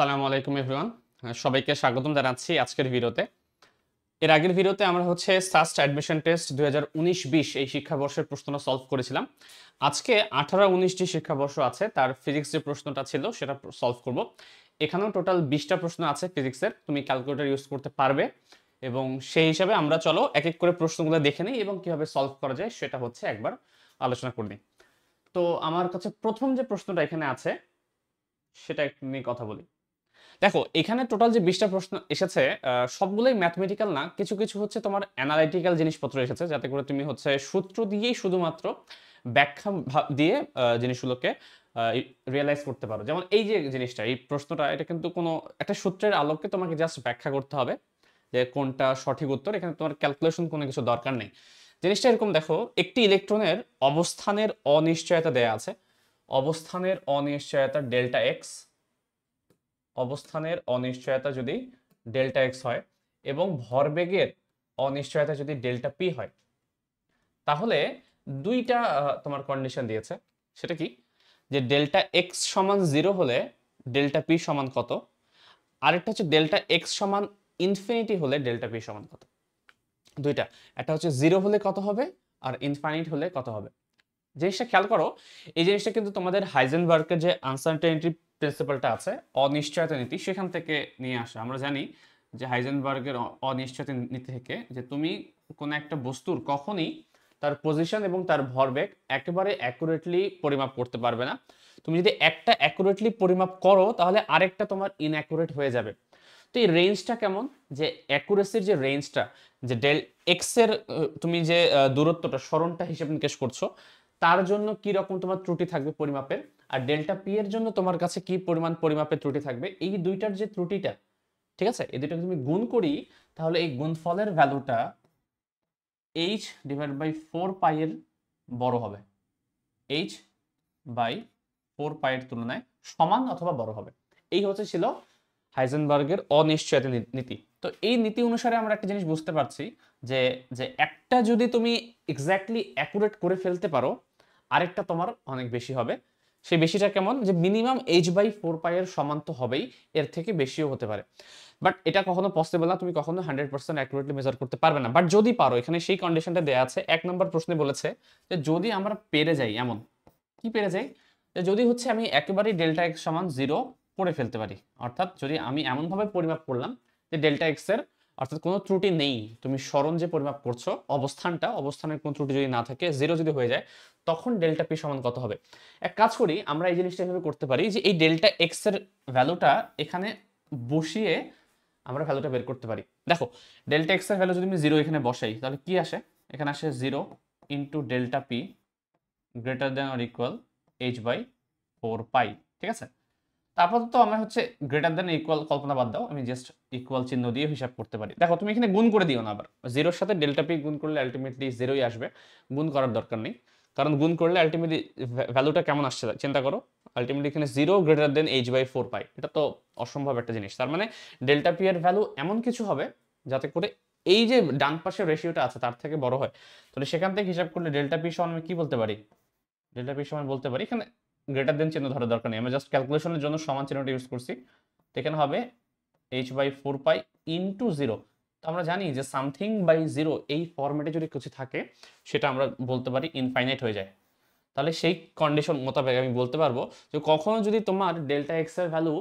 আসসালামু আলাইকুম এভরিওয়ান, সবাইকে স্বাগতম জানাচ্ছি আজকের ভিডিওতে। এর আগের ভিডিওতে আমরা সাস্ট অ্যাডমিশন টেস্ট 2019-20 এই শিক্ষাবর্ষের প্রশ্নটা সলভ করেছিলাম। আজকে 18-19 যে শিক্ষাবর্ষ আছে তার ফিজিক্স যে প্রশ্নটা ছিল সেটা সলভ করব। এখানেও টোটাল 20টা প্রশ্ন আছে ফিজিক্সের, তুমি ক্যালকুলেটর ইউজ করতে পারবে এবং সেই হিসাবে আমরা চলো এক এক করে প্রশ্নগুলো দেখে নিই এবং কিভাবে সলভ করা যায় সেটা একবার আলোচনা করে নিই। তো আমার কাছে প্রথম যে প্রশ্নটা এখানে আছে সেটা একটু নিয়ে কথা বলি। দেখো এখানে টোটাল যে 20টা প্রশ্ন এসেছে সবগুলোই ম্যাথমেটিক্যাল না, কিছু কিছু তোমার অ্যানালাইটিক্যাল জিনিসপত্র এসেছে, যাতে করে তুমি সূত্র দিয়েই শুধুমাত্র ব্যাখ্যা দিয়ে জিনিসগুলোকে রিয়েলাইজ করতে পারো। যেমন এই যে জিনিসটা, এই প্রশ্নটা, এটা কিন্তু কোনো একটা সূত্রের আলোকে তোমাকে জাস্ট ব্যাখ্যা করতে হবে যে কোনটা সঠিক উত্তর। এখানে তোমার ক্যালকুলেশন কোনো কিছু দরকার নেই। জিনিসটা এরকম, দেখো একটি ইলেকট্রনের অবস্থানের অনিশ্চয়তা দেয়া আছে। অবস্থানের অনিশ্চয়তা ডেল্টা এক্স, অবস্থানের অনিশ্চয়তা যদি ডেল্টা এক্স হয় এবং ভরবেগের অনিশ্চয়তা যদি ডেল্টা পি হয়, তাহলে দুইটা তোমার কন্ডিশন দিয়েছে। সেটা কি, যে ডেল্টা এক্স সমান 0 হলে ডেল্টা পি সমান কত, আরেকটা হচ্ছে ডেল্টা এক্স সমান ইনফিনিটি হলে ডেল্টা পি সমান কত। দুইটা, একটা 0 হলে কত হবে আর ইনফাইনিট হলে কত হবে। জিনিসটা খেয়াল করো, এই জিনিসটা কিন্তু তোমাদের হাইজেনবার্গের যে আনসার্টেনিটি প্রিন্সিপালটা আছে, অনিশ্চয়তা নীতি, সেখান থেকে নিয়ে আসা। আমরা জানি যে হাইজেনবার্গের অনিশ্চয়তা নীতি থেকে যে তুমি কোনো একটা বস্তুর কখনই তার পজিশন এবং তার ভরবেগ একেবারে অ্যাকুরেটলি পরিমাপ করতে পারবে না। তুমি যদি একটা অ্যাকুরেটলি পরিমাপ করো তাহলে আরেকটা তোমার ইনঅ্যাকুরেট হয়ে যাবে। তো এই রেঞ্জটা কেমন, যে অ্যাকুরেসির যে রেঞ্জটা, যে ডেল এক্স এর তুমি যে দূরত্বটা, সরণটা হিসেব নিকেশ করছো, তার জন্য কি রকম তোমার ত্রুটি থাকবে পরিমাপের, আর ডেল্টা পি এর জন্য তোমার কাছে কি পরিমাণ পরিমাপের ত্রুটি থাকবে, এই দুইটার যে ত্রুটিটা, ঠিক আছে, এই দুইটাকে তুমি গুণ করি, তাহলে এই গুণফলের ভ্যালুটা এইচ ডিভাইড বাই 4 পাই এর বড় হবে। এইচ বাই 4 পাই এর তুলনায় সমান অথবা বড় হবে। এই ছিল হাইজেনবার্গের অনিশ্চয়তা নীতি। তো এই নীতি অনুসারে আমরা একটা জিনিস বুঝতে পারছি যে যে একটা যদি তুমি এক্স্যাক্টলি অ্যাকুরেট করে ফেলতে পারো, আরেকটা তোমার অনেক বেশি হবে। সেই বেশিটা কেমন, যে মিনিমাম এইচ বাই 4 পাই এর সমান তো হবেই, এর থেকে বেশিও হতে পারে। বাট এটা কখনো পসিবল না, তুমি কখনো 100% অ্যাকুরেটলি মেজার করতে পারবে না। বাট যদি পারো, এখানে সেই কন্ডিশনটা দেওয়া আছে। 1 নম্বর প্রশ্নে বলেছে যে যদি আমরা পেরে যাই, এমন কি পেরে যাই, যে যদি আমি একেবারেই ডেল্টা এক্স সমান 0 করে ফেলতে পারি, অর্থাৎ যদি আমি এমনভাবে পরিমাপ করলাম যে ডেল্টা এক্স এর অর্থাৎ কোনো ত্রুটি নেই, তুমি সরণ যে পরিমাপ করছো অবস্থানের কোনো ত্রুটি যদি না থাকে, 0 যদি হয়ে যায়, তখন ডেল্টা পি সমান কত হবে। এক কাজ করি, আমরা এই জিনিসটা এভাবে করতে পারি যে এই ডেল্টা এক্স এর ভ্যালুটা এখানে বসিয়ে আমরা ভ্যালুটা বের করতে পারি। দেখো ডেল্টা এক্স এর ভ্যালু যদি আমি 0 এখানে বসাই, তাহলে কি আসে, এখানে আসে 0 into delta P greater than or equal H by 4 pi. ঠিক আছে, তারপর তো আমরা গ্রেটার দেন ইকুয়াল কল্পনা বাদ দাও, আমি জাস্ট ইকুয়াল চিহ্ন দিয়ে হিসাব করতে পারি। দেখো তুমি এখানে গুণ করে দিও না, আবার 0-র সাথে ডেল্টা পি গুণ করলে আলটিমেটলি 0ই আসবে, গুণ করার দরকার নেই। কারণ গুণ করলে আলটিমেটলি ভ্যালুটা কেমন আসছে চিন্তা করো, আলটিমেটলি এখানে 0 গ্রেটার দেন এইচ বাই 4 পাই, এটা তো অসম্ভব একটা জিনিস। তার মানে ডেল্টা পি এর ভ্যালু এমন কিছু হবে যাতে করে এই যে ডান পাশের রেশিওটা আছে তার থেকে বড় হয়। তাহলে সেখান থেকে হিসাব করলে ডেল্টা পি সমান আমি কি বলতে পারি, ডেল্টা পি সমান বলতে পারি, এখানে গ্রেটার দেন চিহ্ন ধরার দরকার নেই, আমরা জাস্ট ক্যালকুলেশনের জন্য সমান চিহ্নটা ইউজ করছি। তো এখানে হবে এইচ বাই 4 পাই ইন্টু 0। তো আমরা জানি যে সামথিং বাই 0 এই ফরম্যাটে যদি কিছু থাকে সেটা আমরা বলতে পারি ইনফাইনাইট হয়ে যায়। তাহলে সেই কন্ডিশন মোতাবেক আমি বলতে পারবো যে কখনো যদি তোমার ডেল্টা এক্স এর ভ্যালু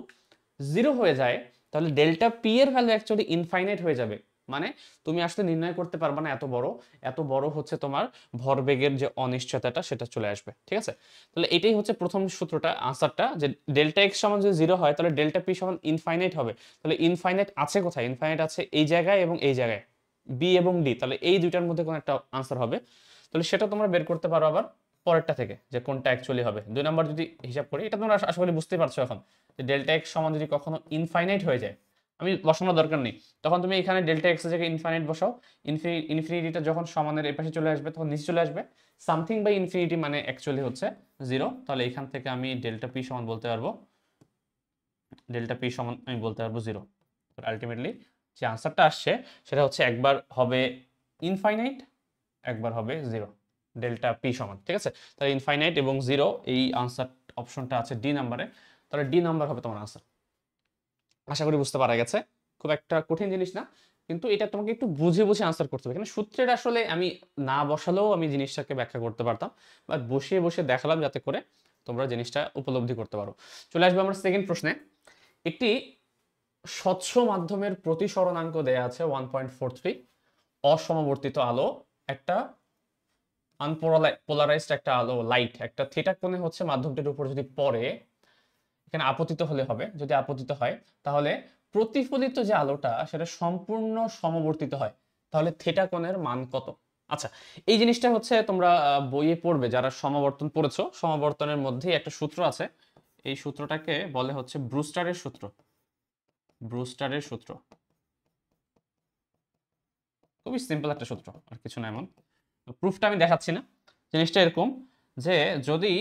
0 হয়ে যায়, তাহলে ডেল্টা পি এর ভ্যালু অ্যাকচুয়ালি ইনফাইনাইট হয়ে যাবে। মানে তুমি আসলে নির্ণয় করতে পারবে না এত বড় তোমার ভরবেগের যে অনিশ্চয়তাটা সেটা চলে আসবে। ঠিক আছে, তাহলে এটাই প্রথম সূত্রটা, আনসারটা, যে ডেল্টা এক্স সমান যদি 0 হয় তাহলে ডেল্টা পি সমান ইনফাইনাইট হবে। তাহলে ইনফাইনাইট আছে কোথায়, ইনফাইনাইট আছে এই জায়গায় এবং এই জায়গায়, বি এবং ডি। তাহলে এই দুইটার মধ্যে কোনো একটা আনসার হবে। তাহলে সেটা তোমরা বের করতে পারো আবার পরেরটা থেকে, যে কোনটা অ্যাকচুয়ালি হবে। 2 নম্বর যদি হিসাব করি, এটা তোমরা আশা করি বুঝতে পারছো এখন, যে ডেল্টা এক্স সমান যদি কখনো ইনফাইনাইট হয়ে যায়, আমি বসানোর দরকার নেই, তখন তুমি এখানে ডেল্টা এক্স এর জায়গায় ইনফাইনাইট বসাও। ইনফিনিটিটা যখন সমানের এই পাশে চলে আসবে তখন নিচে চলে আসবে। সামথিং বাই ইনফিনিটি মানে অ্যাকচুয়ালি 0। তাহলে এখান থেকে আমি ডেল্টা পি সমান বলতে পারবো, ডেল্টা পি সমান আমি বলতে পারবো 0। আলটিমেটলি যে আনসারটা আসছে সেটা একবার হবে ইনফাইনাইট, একবার হবে 0, ডেল্টা পি সমান। ঠিক আছে, তাহলে ইনফাইনাইট এবং 0 এই আনসার অপশনটা আছে ডি নাম্বারে, তাহলে ডি নাম্বার হবে তোমার আনসার। আশা করি বুঝতে পারা গেছে, খুব একটা কঠিন জিনিস না, কিন্তু এটা তোমাকে একটু বুঝে বুঝে আনসার করতে হবে। এখানে সূত্রের আসলে আমি না বসালেও আমি জিনিসটাকে ব্যাখ্যা করতে পারতাম, বাট বসিয়ে বসে দেখালাম যাতে করে তোমরা জিনিসটা উপলব্ধি করতে পারো। চলে আসবে আমরা সেকেন্ড প্রশ্নে। একটি স্বচ্ছ মাধ্যমের প্রতিসরণাঙ্ক দেয়া আছে 1.43, অসমবর্তিত আলো একটা আনপোলারাইজড একটা আলো লাইট একটা থিটা কোণে হচ্ছে মাধ্যমটির উপর যদি পড়ে, এখানে আপতিত হলে হবে, যদি আপতিত হয় তাহলে প্রতিফলিত যে আলোটা সেটা সম্পূর্ণ সমবর্তিত হয়, তাহলে থিটা কোণের মান কত? আচ্ছা, এই জিনিসটা হচ্ছে তোমরা বইয়ে পড়বে, যারা সমাবর্তন পড়েছো, সমাবর্তনের মধ্যেই একটা সূত্র আছে, এই সূত্রটাকে বলে হচ্ছে ব্রুস্টারের সূত্র। ব্রুস্টারের সূত্র খুবই সিম্পল একটা সূত্র, আর কিছু না। এমন প্রুফটা আমি দেখাচ্ছি না, জিনিসটা এরকম যে যদি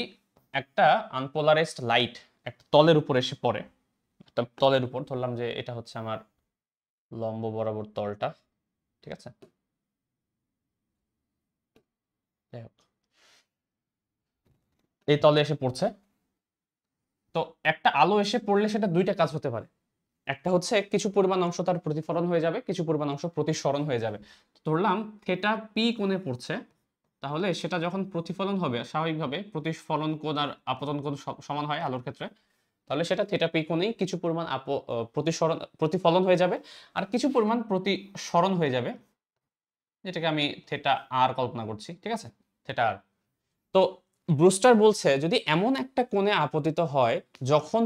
একটা আনপোলারাইজড লাইট একটা তলের উপর এসে পড়ে, একটা তলের উপর, ধরলাম যে এটা হচ্ছে আমার লম্ব বরাবর তলটা, ঠিক আছে, যাই হোক এই তলে এসে পড়ছে, তো একটা আলো এসে পড়লে সেটা দুইটা কাজ হতে পারে। একটা হচ্ছে কিছু পরিমাণ অংশ তার প্রতিফলন হয়ে যাবে, কিছু পরিমাণ অংশ প্রতিসরণ হয়ে যাবে। ধরলাম থিটা পি কোণে পড়ছে, তাহলে সেটা যখন প্রতিফলন হবে স্বাভাবিকভাবে প্রতিফলন কোণ আর আপতন কোণ সমান হয় আলোর ক্ষেত্রে, তাহলে সেটা থিটা পি কোণেই কিছু পরিমাণ প্রতিফলন হয়ে যাবে, আর কিছু পরিমাণ প্রতিসরণ হয়ে যাবে, যেটাকে আমি থিটা আর কল্পনা করছি, ঠিক আছে, থিটা আর। তো ব্রুস্টার বলছে যদি এমন একটা কোণে আপতিত হয় যখন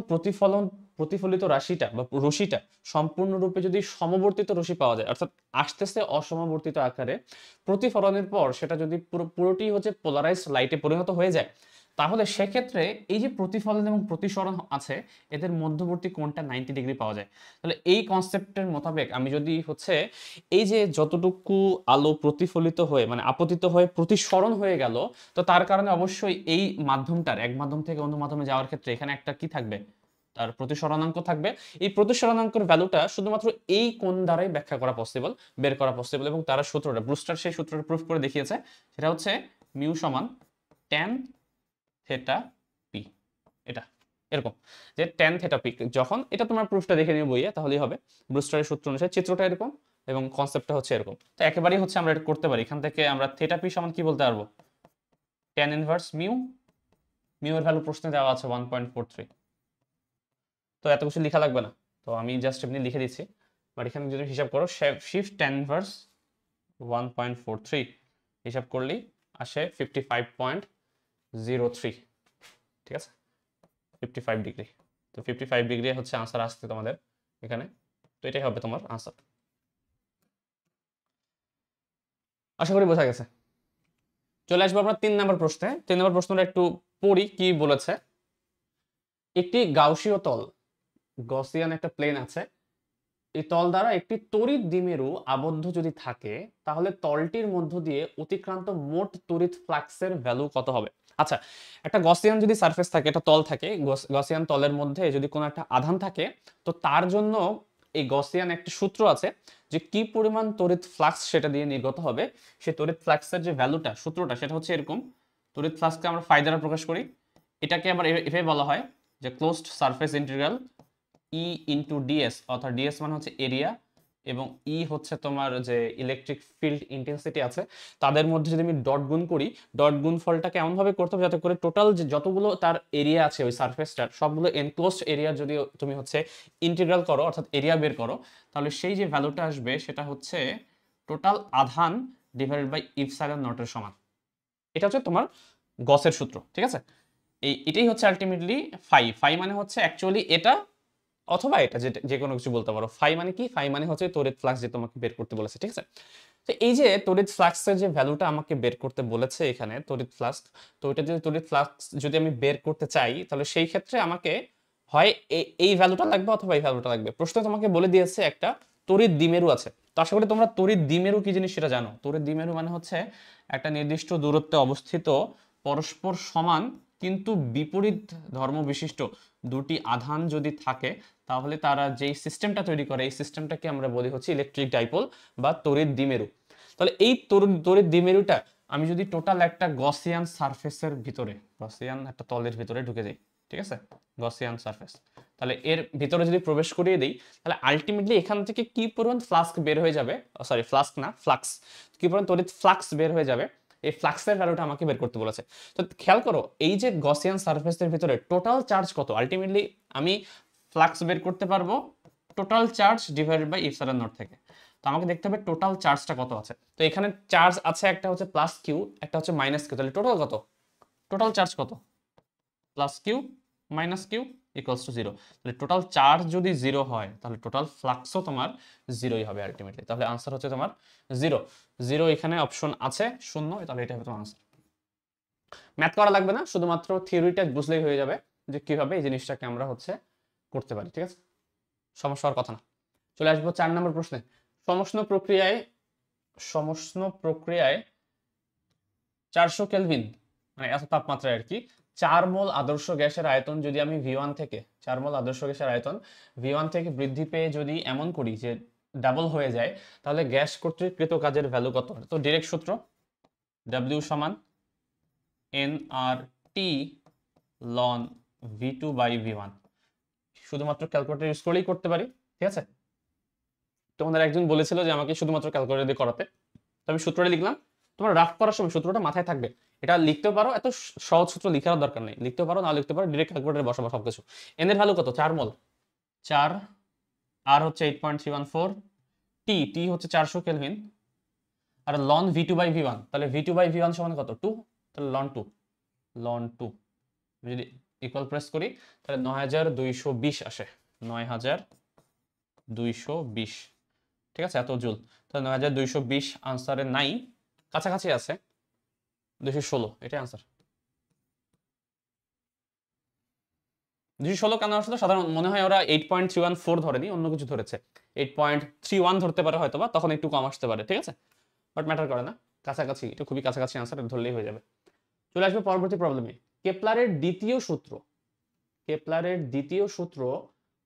প্রতিফলিত রাশিটা বা রশ্মিটা সম্পূর্ণরূপে যদি সমবর্তিত রশ্মি পাওয়া যায়, অর্থাৎ আসতেছে অসমবর্তিত আকারে, প্রতিফলনের পর সেটা যদি পুরোটি হচ্ছে পোলারাইজড লাইটে পরিণত হয়ে যায়, তাহলে সেক্ষেত্রে এই যে প্রতিফলন এবং প্রতিসরণ আছে এদের মধ্যবর্তী কোণটা 90 ডিগ্রি পাওয়া যায়। তাহলে এই কনসেপ্টের মোতাবেক আমি যদি হচ্ছে এই যে যতটুকু আলো প্রতিফলিত হয়ে মানে আপতিত হয়ে প্রতিসরণ হয়ে গেল, তো তার কারণে অবশ্যই এই মাধ্যমটার এক মাধ্যম থেকে অন্য মাধ্যমে যাওয়ার ক্ষেত্রে এখানে একটা কি থাকবে, তার প্রতিসরণাঙ্ক থাকবে। এই প্রতিসরণাঙ্কের ভ্যালুটা শুধুমাত্র এই কোণ দ্বারাই ব্যাখ্যা করা পসিবল, বের করা পসিবল, এবং তারা সূত্রটা ব্রুস্টার সেই সূত্রটা প্রুফ করে দেখিয়েছে, সেটা হচ্ছে মিউ সমান ট্যান থেটা পি। এটা এরকম যে ট্যান থেটা পি, যখন এটা তোমার প্রুফটা দেখে নিয়ে বইয়ে তাহলেই হবে। ব্রুস্টারের সূত্র অনুসারে চিত্রটা এরকম এবং কনসেপ্টটা হচ্ছে এরকম, তো একেবারেই হচ্ছে আমরা এটা করতে পারি। এখান থেকে আমরা থেটা পি সমান কি বলতে পারবো, ট্যান ইনভার্স মিউ, মিউ এর ভ্যালু প্রশ্নে দেওয়া আছে 1.43, তো এত কিছু লেখা লাগবে না, তো আমি জাস্ট এমনি লিখে দিচ্ছি। বাট এখানে যদি হিসাব করো শিফট ট্যান ইনভার্স 1.43 হিসাব করলেই আসে 55.03, ঠিক আছে, 55 ডিগ্রি। তো 55 ডিগ্রি হচ্ছে আনসার আসছে তোমাদের এখানে, তো এটাই হবে তোমার আনসার। আশা করি বোঝা গেছে। চলে আসবো আমরা 3 নম্বর প্রশ্নে। 3 নম্বর প্রশ্নটা একটু পড়ি কি বলেছে। একটি গাউসীয় তল, গসিয়ান একটা প্লেন আছে, এই তল দ্বারা একটি তড়িৎ দ্বিমেরু আবদ্ধ যদি থাকে, তাহলে তলটির মধ্য দিয়ে অতিক্রান্ত মোট তড়িৎ ফ্লাক্সের ভ্যালু কত হবে? আচ্ছা, একটা গসিয়ান যদি সারফেস থাকে, একটা তল থাকে, গসিয়ান তলের মধ্যে যদি কোনো একটা আধান থাকে, তো তার জন্য এই গসিয়ান একটা সূত্র আছে যে কি পরিমাণ তড়িৎ ফ্লাক্স সেটা দিয়ে নির্গত হবে। সেই তড়িৎ ফ্লাক্সের যে ভ্যালুটা, সূত্রটা সেটা হচ্ছে এরকম। তড়িৎ ফ্লাক্সকে আমরা ফাই দ্বারা প্রকাশ করি, এটাকে আবার এভাবে বলা হয় যে ক্লোজড সারফেস ইন্টিগ্রাল ই ইন্টু ডিএস, অর্থাৎ ডিএস মানে হচ্ছে এরিয়া এবং ই হচ্ছে তোমার যে ইলেকট্রিক ফিল্ড ইন্টেন্সিটি আছে, তাদের মধ্যে যদি আমি ডট গুণ করি, ডট গুণ ফলটাকে এমনভাবে করতে হবে যাতে করে টোটাল যে যতগুলো তার এরিয়া আছে ওই সারফেসটার সবগুলো এনক্লোজড এরিয়া যদি তুমি হচ্ছে ইন্টিগ্রাল করো, অর্থাৎ এরিয়া বের করো, তাহলে সেই যে ভ্যালুটা আসবে সেটা হচ্ছে টোটাল আধান ডিভাইডেড বাই ইপসাইলন নটের সমান। এটা হচ্ছে তোমার গসের সূত্র, ঠিক আছে। এটাই হচ্ছে আলটিমেটলি ফাই। ফাই মানে হচ্ছে অ্যাকচুয়ালি এটা অথবা এটা, যে কোনো কিছু বলতে পারো। ফাই মানে কি, ফাই মানে হচ্ছে তড়িৎ ফ্লাক্স যে তোমাকে বের করতে বলেছে, ঠিক আছে। তো এই যে তড়িৎ ফ্লাক্সের যে ভ্যালুটা আমাকে বের করতে বলেছে এখানে, তড়িৎ ফ্লাক্স, তো এটা যদি তড়িৎ ফ্লাক্স যদি আমি বের করতে চাই, তাহলে সেই ক্ষেত্রে আমাকে হয় এই ভ্যালুটা লাগবে অথবা এই ভ্যালুটা লাগবে। প্রশ্ন তোমাকে বলে দিয়েছে একটা তড়িৎ দ্বিমেরু আছে, তো আশা করি তোমরা তড়িৎ দ্বিমেরু কি জিনিস সেটা জানো। তড়িৎ দ্বিমেরু মানে হচ্ছে একটা নির্দিষ্ট দূরত্বে অবস্থিত পরস্পর সমান কিন্তু বিপরীত ধর্ম বিশিষ্ট দুটি আধান যদি থাকে, তাহলে তারা যেই সিস্টেমটা তৈরি করে এই সিস্টেমটাকে আমরা বলি হচ্ছে ইলেকট্রিক ডাইপোল বা তড়িৎ দ্বিমেরু। তাহলে এই তড়িৎ দ্বিমেরুটা আমি যদি টোটাল একটা গসিয়ান সারফেসের ভিতরে, গসিয়ান একটা তলের ভিতরে ঢুকে যাই, ঠিক আছে, গসিয়ান সারফেস, তাহলে এর ভিতরে যদি প্রবেশ করিয়ে দিই তাহলে আলটিমেটলি এখান থেকে কি পরিমাণ ফ্লাস্ক বের হয়ে যাবে, সরি ফ্লাস্ক না ফ্লাক্স, কি পরিমাণ তড়িৎ ফ্লাক্স বের হয়ে যাবে, এই ফ্লাক্সের ভ্যালুটা আমাকে বের করতে বলেছে। তো খেয়াল করো এই যে গসিয়ান সারফেসের ভিতরে টোটাল চার্জ কত, আলটিমেটলি আমি ফ্লাক্স বের করতে পারবো total charge divided by epsilon nought থেকে। তো আমাকে দেখতে হবে টোটাল চার্জটা কত আছে। তো এখানে চার্জ আছে একটা হচ্ছে প্লাস কিউ, একটা হচ্ছে মাইনাস কিউ, তাহলে টোটাল কত, টোটাল চার্জ কত, plus Q minus Q equals to 0। তাহলে টোটাল চার্জ যদি 0 হয় তাহলে টোটাল ফ্লাক্সও তোমার 0ই হবে আলটিমেটলি। তাহলে আনসার হচ্ছে তোমার 0। 0 এখানে অপশন আছে, 0, তাহলে এটা হবে তোমার আনসার। ম্যাথ করা লাগবে না, শুধুমাত্র থিওরিটা বুঝলেই হয়ে যাবে যে কিভাবে এই জিনিসটাকে আমরা হচ্ছে করতে পারি, ঠিক আছে, সমস্যা হওয়ার কথা না। চলে আসবো 4 নম্বর প্রশ্নে। সমষ্ণ প্রক্রিয়ায় 400 কেলভিন মানে এত তাপমাত্রায় আর কি 4 মোল আদর্শ গ্যাসের আয়তন যদি আমি V1 থেকে 4 মোল আদর্শ গ্যাসের আয়তন V1 থেকে বৃদ্ধি পেয়ে যদি এমন করি যে ডাবল হয়ে যায়, তাহলে গ্যাস কর্তৃক কৃত কাজের ভ্যালু কত। তো ডিরেক্ট সূত্র W সমান nRT ln V2 by V1, শুধুমাত্র ক্যালকুলেটর ইউজ করেই করতে পারি, ঠিক আছে। তোমাদের একজন বলেছিল যে আমাকে শুধুমাত্র ক্যালকুলেটর দিয়ে করাতে, তো আমি সূত্রটা লিখলাম। তোমার রাফ করার সময় সূত্রটা মাথায় থাকবে, এটা লিখতেও পারো, এত সহজ সূত্র লিখার দরকার নেই, লিখতেও পারো না লিখতে পারো, ডিরেক্ট ক্যালকুলেটরে বসাবো সবকিছু। এন এর ভ্যালু কত, 4 মোল, 4, আর হচ্ছে 8.314, টি টি হচ্ছে 400 kelvin, R loan V2 by V1, তাহলে V2 বাই V1 সমান কত, 2, তাহলে লন 2 যদি ইকুয়াল প্রেস করি তাহলে 9220 আসে, 9220, ঠিক আছে, এত জুল। তাহলে 9220 আনসারে নাই, কাছাকাছি আছে 216, এটাই আনসার। 216 কেন আসলো, সাধারণ মনে হয় ওরা 8.314 ধরেনি, অন্য কিছু ধরেছে, 8.31 ধরতে পারে হয়তো, বা তখন একটু কম আসতে পারে, ঠিক আছে, বাট ম্যাটার করে না, কাছাকাছি, এটা খুবই কাছাকাছি আনসার, ধরলেই হয়ে যাবে। চলে আসবে পরবর্তী প্রবলেমে। কেপলারের দ্বিতীয় সূত্র